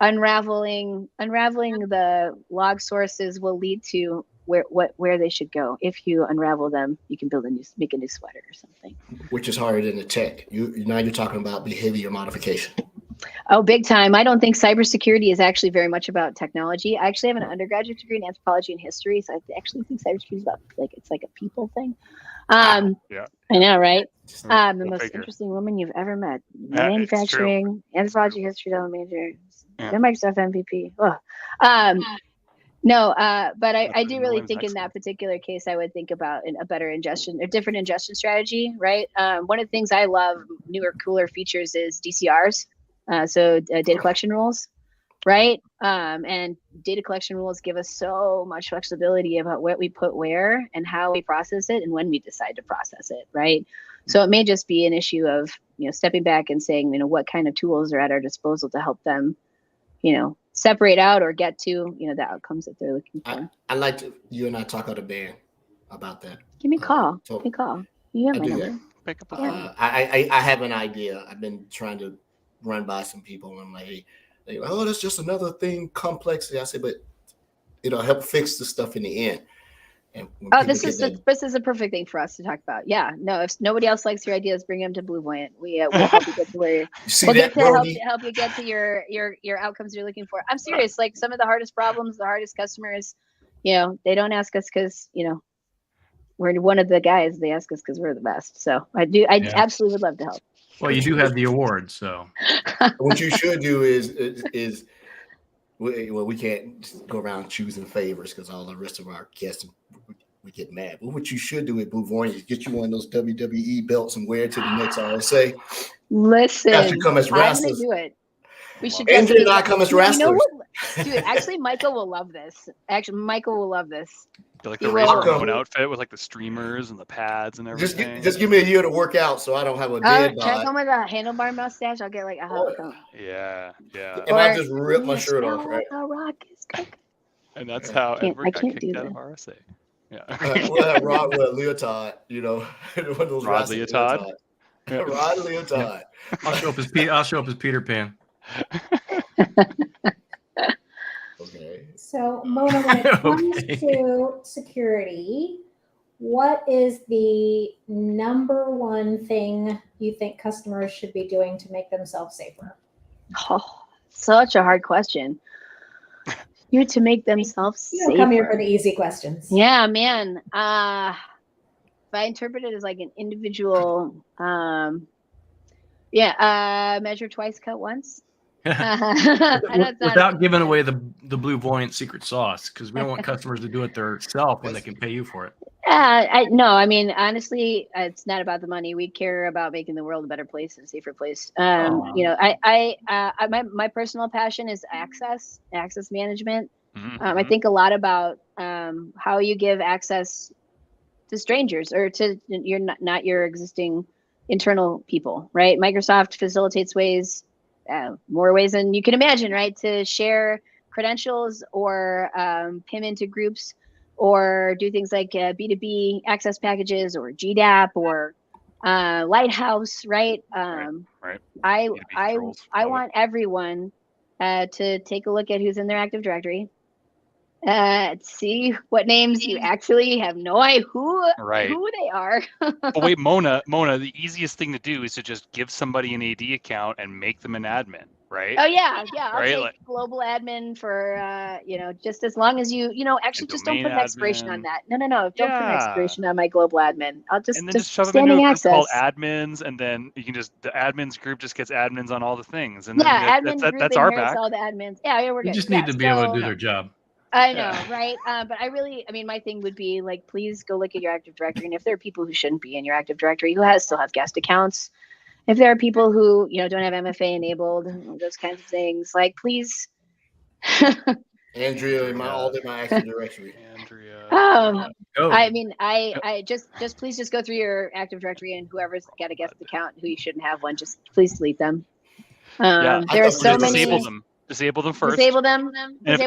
unraveling the log sources will lead to where they should go. If you unravel them, you can make a new sweater or something. Which is harder than the tech. Now you're talking about behavior modification. Oh, big time. I don't think cybersecurity is actually very much about technology. I actually have an undergraduate degree in anthropology and history, so I actually think cybersecurity is about it's like a people thing. Yeah. I know, right? Go The most figure. interesting woman you've ever met. Yeah, it's Manufacturing, anthropology, history, double major, Yeah. Microsoft MVP. Ugh. No, but I do really Everyone's think in that excellent. particular case, I would think about a better ingestion, a different ingestion strategy, right? One of the things I love, newer, cooler features is DCRs, so data collection rules, right? And data collection rules give us so much flexibility about what we put where and how we process it and when we decide to process it, right? So it may just be an issue of, stepping back and saying, what kind of tools are at our disposal to help them, separate out or get to, the outcomes that they're looking for. I'd like to, you and I talk out of band about that. Give me a call. So Give me a call. You have I my do number. that. Pick up the phone. I have an idea. I've been trying to run by some people, and I'm like, oh, that's just another thing, complexity. I say, but it'll help fix the stuff in the end. And this is a perfect thing for us to talk about. Yeah, no, if nobody else likes your ideas, bring them to BlueVoyant. We'll help you get to where see we'll that, get to help you get to your outcomes you're looking for. I'm serious. Like some of the hardest problems, the hardest customers, they don't ask us because we're one of the guys. They ask us because we're the best. So I absolutely would love to help. Well, you do have the award, so What you should do is we can't go around choosing favors because all the rest of our guests we get mad. But what you should do at BlueVoyant is get you one of those WWE belts and wear it to the next RSA. Listen, Have to come as I'm gonna wrestlers. do it. We should And just not come as wrestlers. Dude, actually, Michael will love this. Michael will love this. Like the He Razor will. Ramon outfit with like the streamers and the pads and everything. Just give me a year to work out so I don't have a dead Can I bod. come with a handlebar mustache? I'll get like a hot cone. Yeah. And I just rip my shirt off, right? A rock is cooking. And that's how Edward got kicked out of RSA. Yeah. We'll have Rod with a leotard, one of those Rod leotard. Yeah. Rod leotard. I'll show up as Peter Pan. Okay. So, Mona, when it comes to security, what is the number one thing you think customers should be doing to make themselves safer? Oh, such a hard question. To make themselves safer. You come here for the easy questions. Yeah, man. If I interpret it as like an individual, measure twice, cut once. Without giving away the BlueVoyant secret sauce, because we don't want customers to do it themselves when they can pay you for it. Honestly, it's not about the money. We care about making the world a better place and a safer place. My personal passion is access management. Mm-hmm. I think a lot about how you give access to strangers or to not your existing internal people, right? Microsoft facilitates more ways than you can imagine, right? To share credentials or PIM into groups or do things like B2B access packages or GDAP or Lighthouse, right? Right. I want everyone to take a look at who's in their Active Directory. See what names you actually have no idea who they are. But wait, Mona, the easiest thing to do is to just give somebody an AD account and make them an admin, right? Oh yeah. I'll right? take global admin for just as long as you actually just don't put an expiration on that. No, don't put an expiration on my global admin. I'll just shove them into a group called admins, and then you can the admins group just gets admins on all the things, and then that's our back. All the admins. Yeah, we're good. You just need to be able to do their job. I know, right? But my thing would be like, please go look at your Active Directory. And if there are people who shouldn't be in your Active Directory, who still have guest accounts, if there are people who, don't have MFA enabled, those kinds of things, like, please. Andrea, all in my Active Directory. Andrea. I please just go through your Active Directory and whoever's got a guest account who you shouldn't have one, just please delete them. There are so many. Disable them first. Disable them. And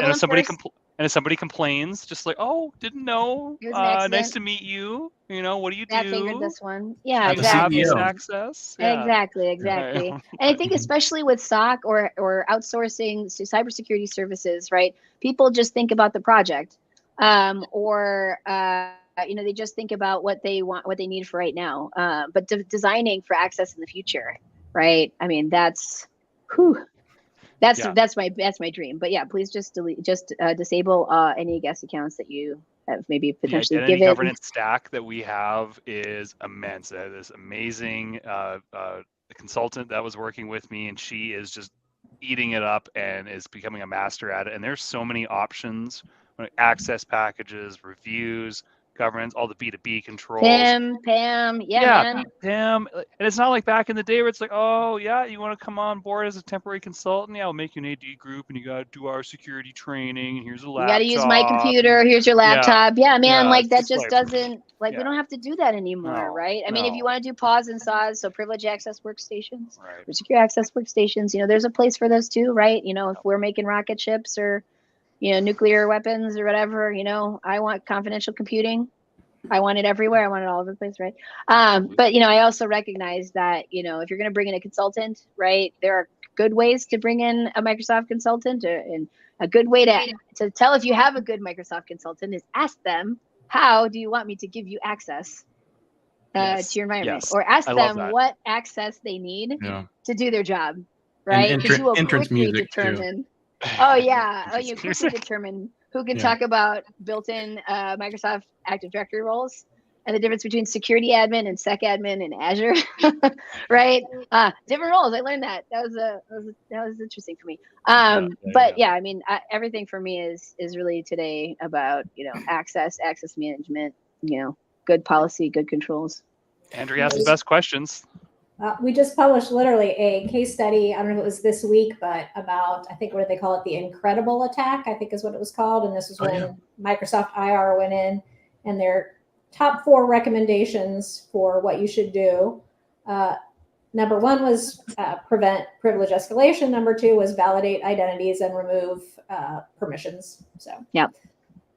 if somebody complains, just like, oh, didn't know. Nice to meet you. What do you do? Fingered this one. Yeah, exactly. Access. Yeah. Exactly. Right. And I think especially with SOC or outsourcing cybersecurity services, right? People just think about the project. or they just think about what they want, what they need for right now. But designing for access in the future, right? I mean, that's my dream. But yeah, please just disable any guest accounts that you have maybe potentially the identity given. governance stack that we have is immense. This amazing consultant that was working with me, and she is just eating it up and is becoming a master at it. And there's so many options, like access packages, reviews, governance, all the B2B controls. Pam, man. Pam. And it's not like back in the day where it's like, oh yeah, you want to come on board as a temporary consultant? Yeah, I'll make you an AD group, and you got to do our security training. And here's a laptop. You got to use my computer. Here's your laptop. Yeah, man. Yeah, like that just like, doesn't we don't have to do that anymore, No, right? I mean, if you want to do pause and saws, so privilege access workstations right. or secure access workstations, there's a place for those too, right? If we're making rocket ships or nuclear weapons or whatever, I want confidential computing. I want it everywhere. I want it all over the place, right? But I also recognize that if you're going to bring in a consultant, right, there are good ways to bring in a Microsoft consultant, and a good way to tell if you have a good Microsoft consultant is ask them, how do you want me to give you access to your environment, or ask them what access they need to do their job, right? Because you will quickly determine. Oh yeah, you quickly determine who can talk about built-in Microsoft Active Directory roles and the difference between security admin and sec admin in Azure, right? Different roles. I learned that. That was interesting for me. But yeah, I mean, everything for me is really today about access management, good policy, good controls. Andrea asked the best questions. We just published literally a case study. I don't know if it was this week, but about, I think, what do they call it? The Incredible attack, I think is what it was called. And this was when Microsoft IR went in, and their top 4 recommendations for what you should do. Number 1 was prevent privilege escalation. Number 2 was validate identities and remove permissions. So,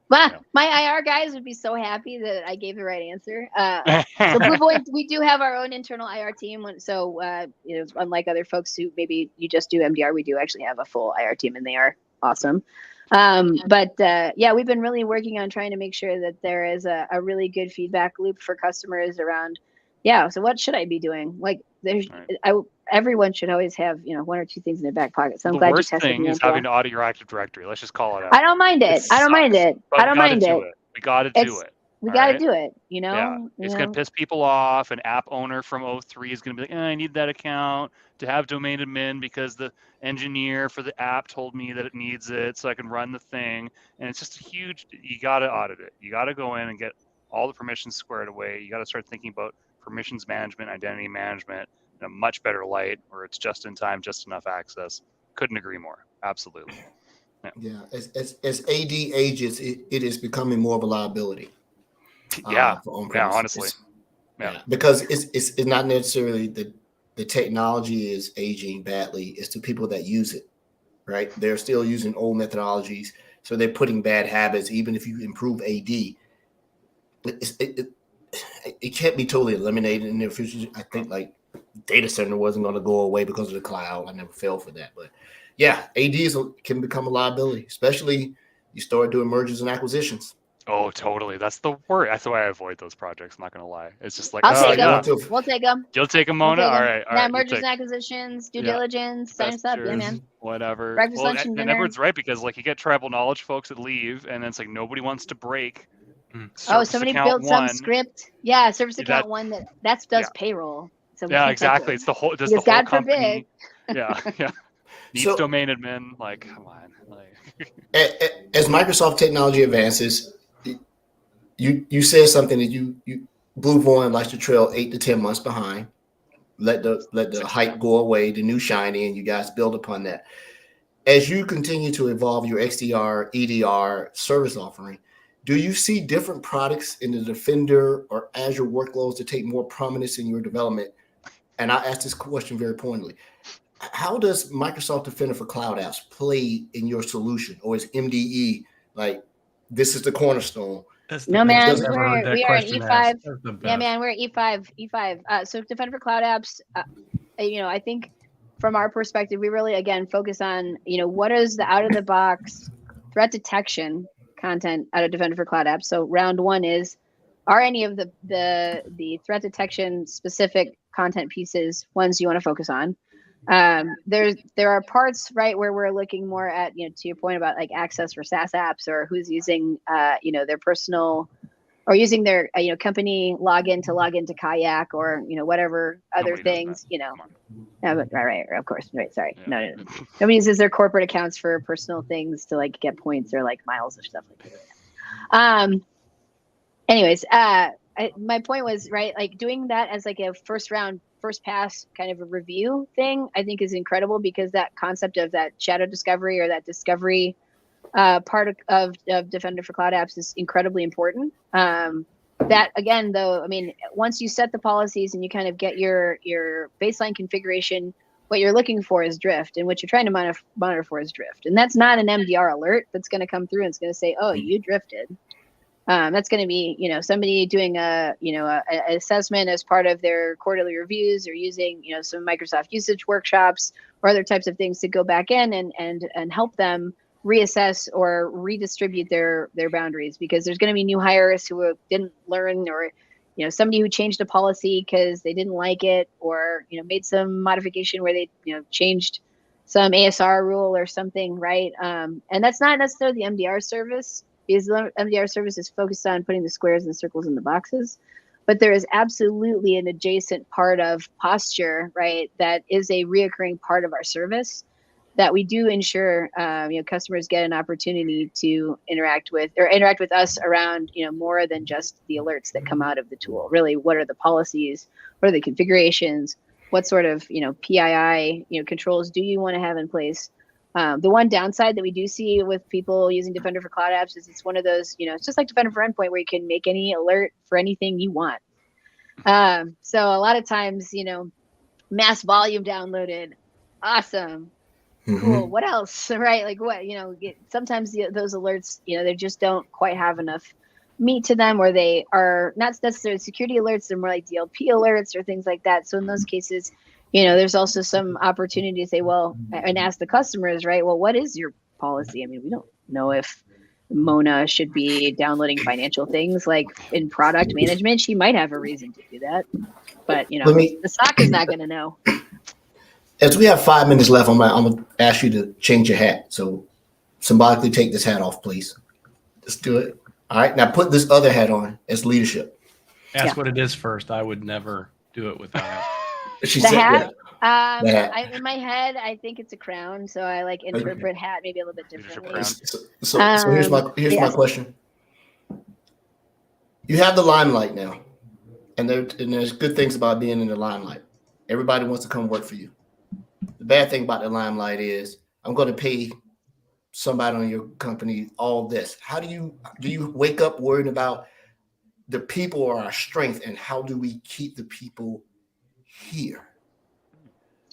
Well, my IR guys would be so happy that I gave the right answer. So BlueVoyant, we do have our own internal IR team. So, unlike other folks who maybe you just do MDR, we do actually have a full IR team, and they are awesome. But we've been really working on trying to make sure that there is a really good feedback loop for customers around, so what should I be doing? Like everyone should always have, 1 or 2 things in their back pocket. So I'm glad you tested me. The worst thing is having to audit your Active Directory. Let's just call it out. I don't mind it. I don't mind it. We got to do it. We got to do it, It's going to piss people off. An app owner from 03 is going to be like, I need that account to have domain admin because the engineer for the app told me that it needs it so I can run the thing. And it's just you got to audit it. You got to go in and get all the permissions squared away. You got to start thinking about permissions management, identity management in a much better light, where it's just in time, just enough access. Couldn't agree more. Absolutely. As AD ages, it is becoming more of a liability. Honestly. Because it's not necessarily the technology is aging badly. It's the people that use it, right? They're still using old methodologies, so they're putting bad habits. Even if you improve AD, it can't be totally eliminated in the future. I think like data center wasn't going to go away because of the cloud. I never fell for that, but ADs can become a liability, especially you start doing mergers and acquisitions. Oh, totally. That's the word. That's why I avoid those projects. I'm not going to lie. It's just like, I'll take them. We'll take them. You'll take them, Mona? All right. Mergers and acquisitions, due diligence, sign us up. Yeah, man. Whatever. Breakfast, lunch, and dinner. And Edward's right, because like you get tribal knowledge folks that leave, and then it's like nobody wants to break. Somebody built some script. Yeah, service account one that does payroll. So exactly. It's the whole. Does the whole God company? Forbid. Needs domain admin. Like, come on. As Microsoft technology advances, you said something that you BlueVoyant likes to trail 8 to 10 months behind. Let the hype go away, the new shiny, and you guys build upon that. As you continue to evolve your XDR, EDR service offering, do you see different products in the Defender or Azure workloads to take more prominence in your development? And I ask this question very pointedly. How does Microsoft Defender for Cloud Apps play in your solution? Or is MDE like, this is the cornerstone? No, man, we are at E5. Yeah, man, we're at E5. So Defender for Cloud Apps, I think from our perspective, we really, again, focus on, what is the out-of-the-box threat detection content out of Defender for Cloud Apps. So round one is, are any of the threat detection specific content pieces ones you want to focus on? There are parts, right, where we're looking more at, to your point about like access for SaaS apps, or who's using, their personal, or using their, company login to log into Kayak, or, whatever other Nobody does things, that. Come on. Yeah, but right, of course, right. Sorry, Yeah. no. Nobody uses their corporate accounts for personal things to like get points or like miles or stuff like that. Anyways, my point was, right, like doing that as like a first pass kind of a review thing, I think is incredible, because that concept of that shadow discovery, or that discovery part of Defender for Cloud Apps is incredibly important. That again, though, I mean, once you set the policies and you kind of get your baseline configuration, what you're looking for is drift, and what you're trying to monitor for is drift. And that's not an MDR alert that's going to come through and it's going to say, oh, you drifted. That's going to be, somebody doing an assessment as part of their quarterly reviews, or using, some Microsoft usage workshops or other types of things to go back in and help them reassess or redistribute their boundaries, because there's going to be new hires who didn't learn, or, somebody who changed a policy because they didn't like it, or, made some modification where they, changed some ASR rule or something, right? And that's not necessarily the MDR service, because the MDR service is focused on putting the squares and the circles in the boxes. But there is absolutely an adjacent part of posture, right, that is a reoccurring part of our service, that we do ensure, customers get an opportunity to interact with us around, more than just the alerts that come out of the tool. Really, what are the policies? What are the configurations? What sort of, PII, controls do you want to have in place? The one downside that we do see with people using Defender for Cloud Apps is it's one of those, it's just like Defender for Endpoint, where you can make any alert for anything you want. So a lot of times, mass volume downloaded, awesome, cool. What else? Right? Like what? Sometimes those alerts, they just don't quite have enough meat to them, or they are not necessarily security alerts. They're more like DLP alerts or things like that. So in those cases, there's also some opportunity to say, well, and ask the customers, right? Well, what is your policy? I mean, we don't know if Mona should be downloading financial things. Like in product management, she might have a reason to do that, but the SOC is not going to know. As we have 5 minutes left, I'm going to ask you to change your hat. So symbolically take this hat off, please. Let's do it. All right. Now put this other hat on as leadership. Ask what it is first. I would never do it without it. She The said hat? that. The hat. In my head, I think it's a crown. So I like interpret hat maybe a little bit differently. Crown. So here's my question. You have the limelight now, and there's good things about being in the limelight. Everybody wants to come work for you. The bad thing about the limelight is I'm going to pay somebody on your company all this. How do you wake up worried about the people are our strength, and how do we keep the people here?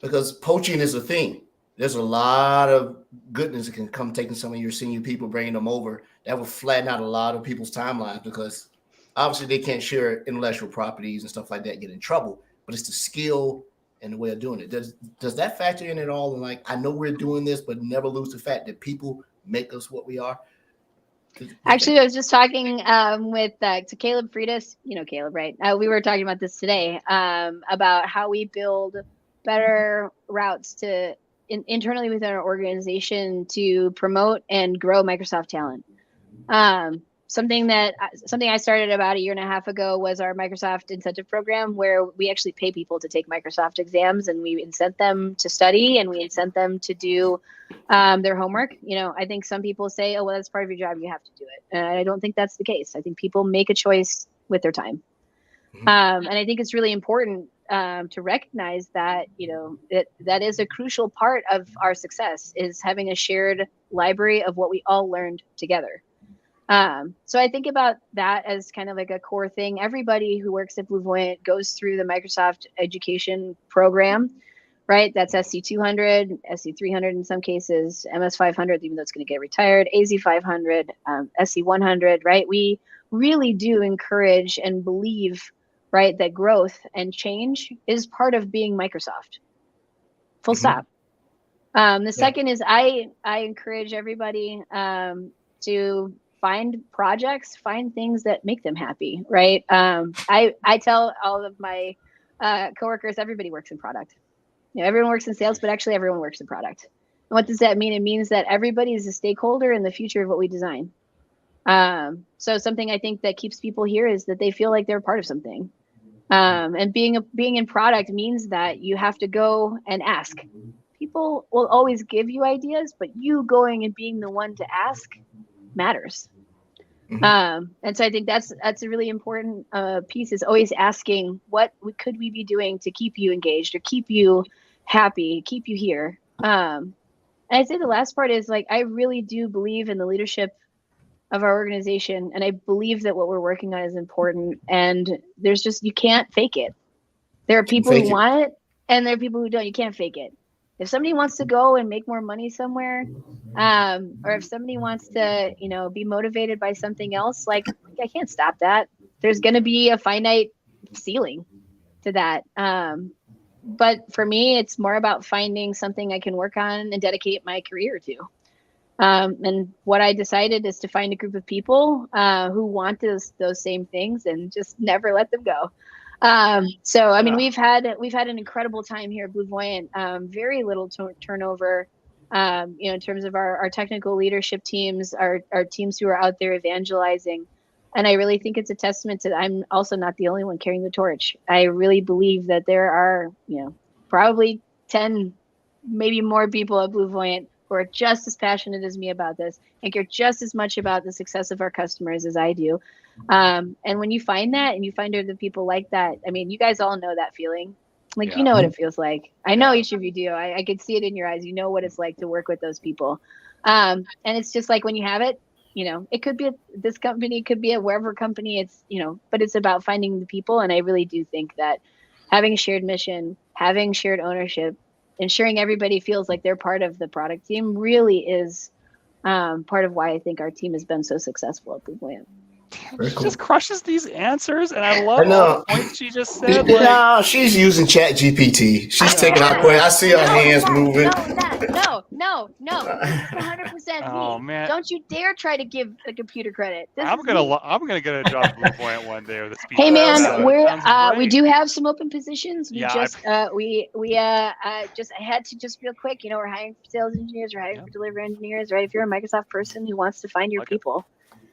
Because poaching is a thing. There's a lot of goodness that can come taking some of your senior people, bringing them over. That will flatten out a lot of people's timelines, because obviously they can't share intellectual properties and stuff like that, get in trouble. But it's the skill and the way of doing it. Does that factor in at all? And like, I know we're doing this, but never lose the fact that people make us what we are. Actually, I was just talking to Caleb Freitas. Caleb, right? We were talking about this today, about how we build better routes to internally within our organization to promote and grow Microsoft talent. Something I started about 1.5 years ago was our Microsoft incentive program, where we actually pay people to take Microsoft exams, and we incent them to study, and we incent them to do their homework. I think some people say, oh, well, that's part of your job, you have to do it. And I don't think that's the case. I think people make a choice with their time. And I think it's really important to recognize that, that is a crucial part of our success, is having a shared library of what we all learned together. So I think about that as kind of like a core thing. Everybody who works at BlueVoyant goes through the Microsoft education program, right? That's SC200, SC300 in some cases, MS500, even though it's going to get retired, AZ500, SC100, right? We really do encourage and believe, right, that growth and change is part of being Microsoft. Full stop. The second is I encourage everybody to find projects, find things that make them happy, right? I tell all of my coworkers, everybody works in product. Everyone works in sales, but actually everyone works in product. And what does that mean? It means that everybody is a stakeholder in the future of what we design. So something I think that keeps people here is that they feel like they're a part of something. And being in product means that you have to go and ask. People will always give you ideas, but you going and being the one to ask matters. And so I think that's a really important piece, is always asking, what could we be doing to keep you engaged or keep you happy, keep you here. And I'd say the last part is, like, I really do believe in the leadership of our organization, and I believe that what we're working on is important, and there's just, you can't fake it. There are people who want it and there are people who don't. You can't fake it. If somebody wants to go and make more money somewhere, or if somebody wants to, be motivated by something else, like, I can't stop that. There's going to be a finite ceiling to that. But for me, it's more about finding something I can work on and dedicate my career to. And what I decided is to find a group of people who want those same things and just never let them go. So, I mean, we've had an incredible time here at BlueVoyant. Very little turnover, in terms of our technical leadership teams, our teams who are out there evangelizing. And I really think it's a testament to, I'm also not the only one carrying the torch. I really believe that there are, probably 10, maybe more people at BlueVoyant who are just as passionate as me about this and care just as much about the success of our customers as I do. And when you find that, and you find other people like that, I mean, you guys all know that feeling. Like, you know what it feels like. I know each of you do. I could see it in your eyes. You know what it's like to work with those people. And it's just like, when you have it, it could be this company, it could be a wherever company, it's, but it's about finding the people. And I really do think that having a shared mission, having shared ownership, ensuring everybody feels like they're part of the product team really is part of why I think our team has been so successful at BlueVoyant. She just crushes these answers, and I love all the points she just said. No, she's using Chat GPT. She's taking our questions. I see her hands moving. No. 100% me. Oh, man. Don't you dare try to give the computer credit. I'm gonna get a job at BlueVoyant one day with a speech. Hey man, we do have some open positions. I had to just real quick. We're hiring for sales engineers, we're hiring for delivery engineers, right? If you're a Microsoft person who wants to find your people.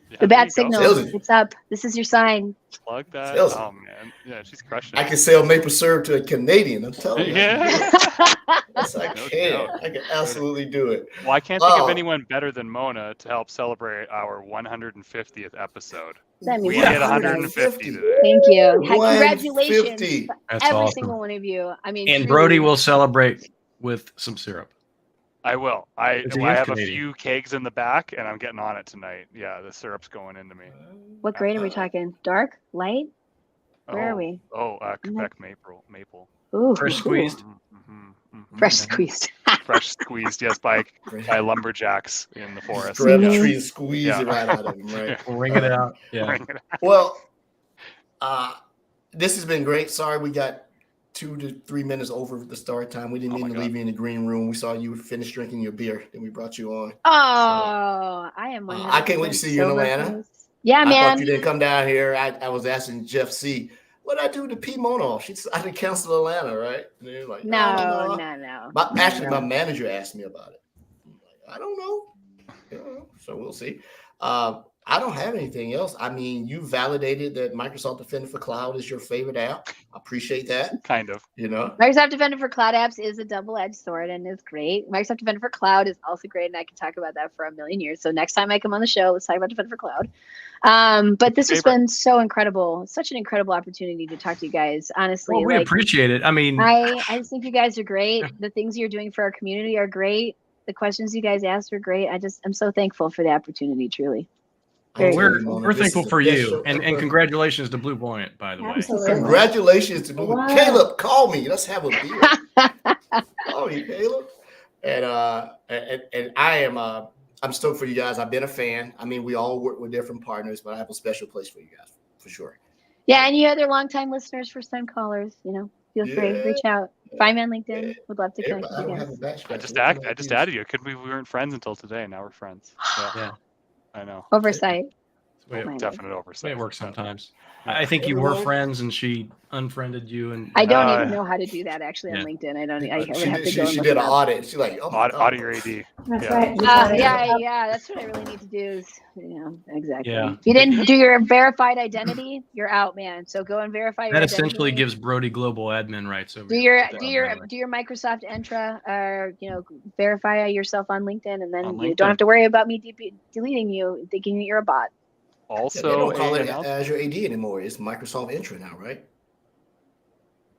Yeah, the bat signal, it's up. This is your sign. Plug that. Sales. Oh man, yeah, she's crushing it. I can sell maple syrup to a Canadian. I'm telling you. Yeah. Yes, I can. I can absolutely do it. Well, I can't think of anyone better than Mona to help celebrate our 150th episode. That means we hit 150 today. Thank you. Congratulations, That's every awesome. single one of you. I mean, And truly. Brody will celebrate with some syrup. I will. I Is he have Canadian? a few kegs in the back, and I'm getting on it tonight. Yeah, the syrup's going into me. What grade are we talking? Dark? Light? Where are we? Quebec maple. Ooh. Fresh squeezed. Fresh squeezed. Fresh squeezed, yes, by lumberjacks in the forest. Grab the Mhm. tree and squeeze it right out of them, right? Ring it out. Yeah. Well, this has been great. Sorry, we got 2 to 3 minutes over the start time. We didn't mean to leave you in the green room. We saw you finish drinking your beer, then we brought you on. Oh, I am. I can't wait to see you in Atlanta. Yeah, I man. thought you didn't come down here. I was asking Jeff C, what I do to P Mono? She said I did cancel Atlanta, right? And they're like, No. My manager asked me about it. I'm like, I don't know. So we'll see. I don't have anything else. I mean, you validated that Microsoft Defender for Cloud is your favorite app. I appreciate that. Kind of. Microsoft Defender for Cloud apps is a double-edged sword and is great. Microsoft Defender for Cloud is also great, and I can talk about that for a million years. So next time I come on the show, let's talk about Defender for Cloud. But this has been so incredible, such an incredible opportunity to talk to you guys. Honestly, Well, we appreciate it. I mean, I just think you guys are great. The things you're doing for our community are great. The questions you guys asked are great. I'm so thankful for the opportunity, truly. well, we're thankful for you, and congratulations to BlueVoyant, by the way. Absolutely. Congratulations to Wow. Caleb. Call me. Let's have a beer. Call me, Caleb. And I am I'm stoked for you guys. I've been a fan. I mean, we all work with different partners, but I have a special place for you guys for sure. Yeah, and you other longtime listeners, first-time callers, feel free, reach out. Find me on LinkedIn. Would love to connect with you guys. I just added you. We weren't friends until today. Now we're friends. Yeah. I know. Oversight. That's the way it, Oh my Definite that's the oversight. way it works sometimes. I think you were friends and she unfriended you. And I don't Uh, even know how to do that actually on yeah. LinkedIn. I don't. I would She have did, to go and she look did it an up. audit. She's like, oh my God. Audit your AD. That's Yeah. right. Yeah. That's what I really need to do. Is exactly. Yeah. If you didn't do your verified identity, you're out, man. So go and verify your that identity. essentially gives Brody global admin rights over do your Microsoft Entra, or verify yourself on LinkedIn, and then On you LinkedIn. don't have to worry about me deleting you, thinking that you're a bot. They Also, don't call a it announcement. Azure AD anymore. It's Microsoft Entra now, right?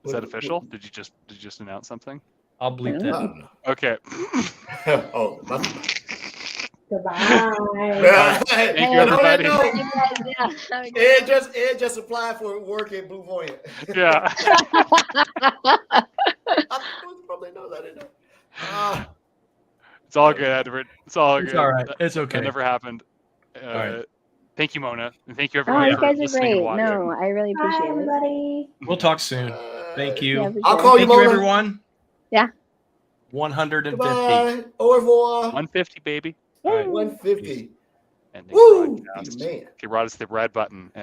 Is that official? Did you just announce something? I'll bleep I that. don't know. Okay. Oh, my. Goodbye. Thank you, everybody. Ed just applied for work at BlueVoyant. Yeah. I probably knows. I didn't know. It's all good, Edward. It's all It's good. all right. That- It's okay. That never happened. right. Thank you, Mona, and thank you Oh, everyone you for guys are listening and great. watching. No, I really Bye, appreciate it. everybody. We'll talk soon. Thank you. Yeah, for I'll sure. call you, Thank you, Mona. everyone. Yeah. 150. Goodbye. Au revoir. 150, baby. All right. 150. Ending Woo! broadcast. Man. Okay, Rod, it's the red button.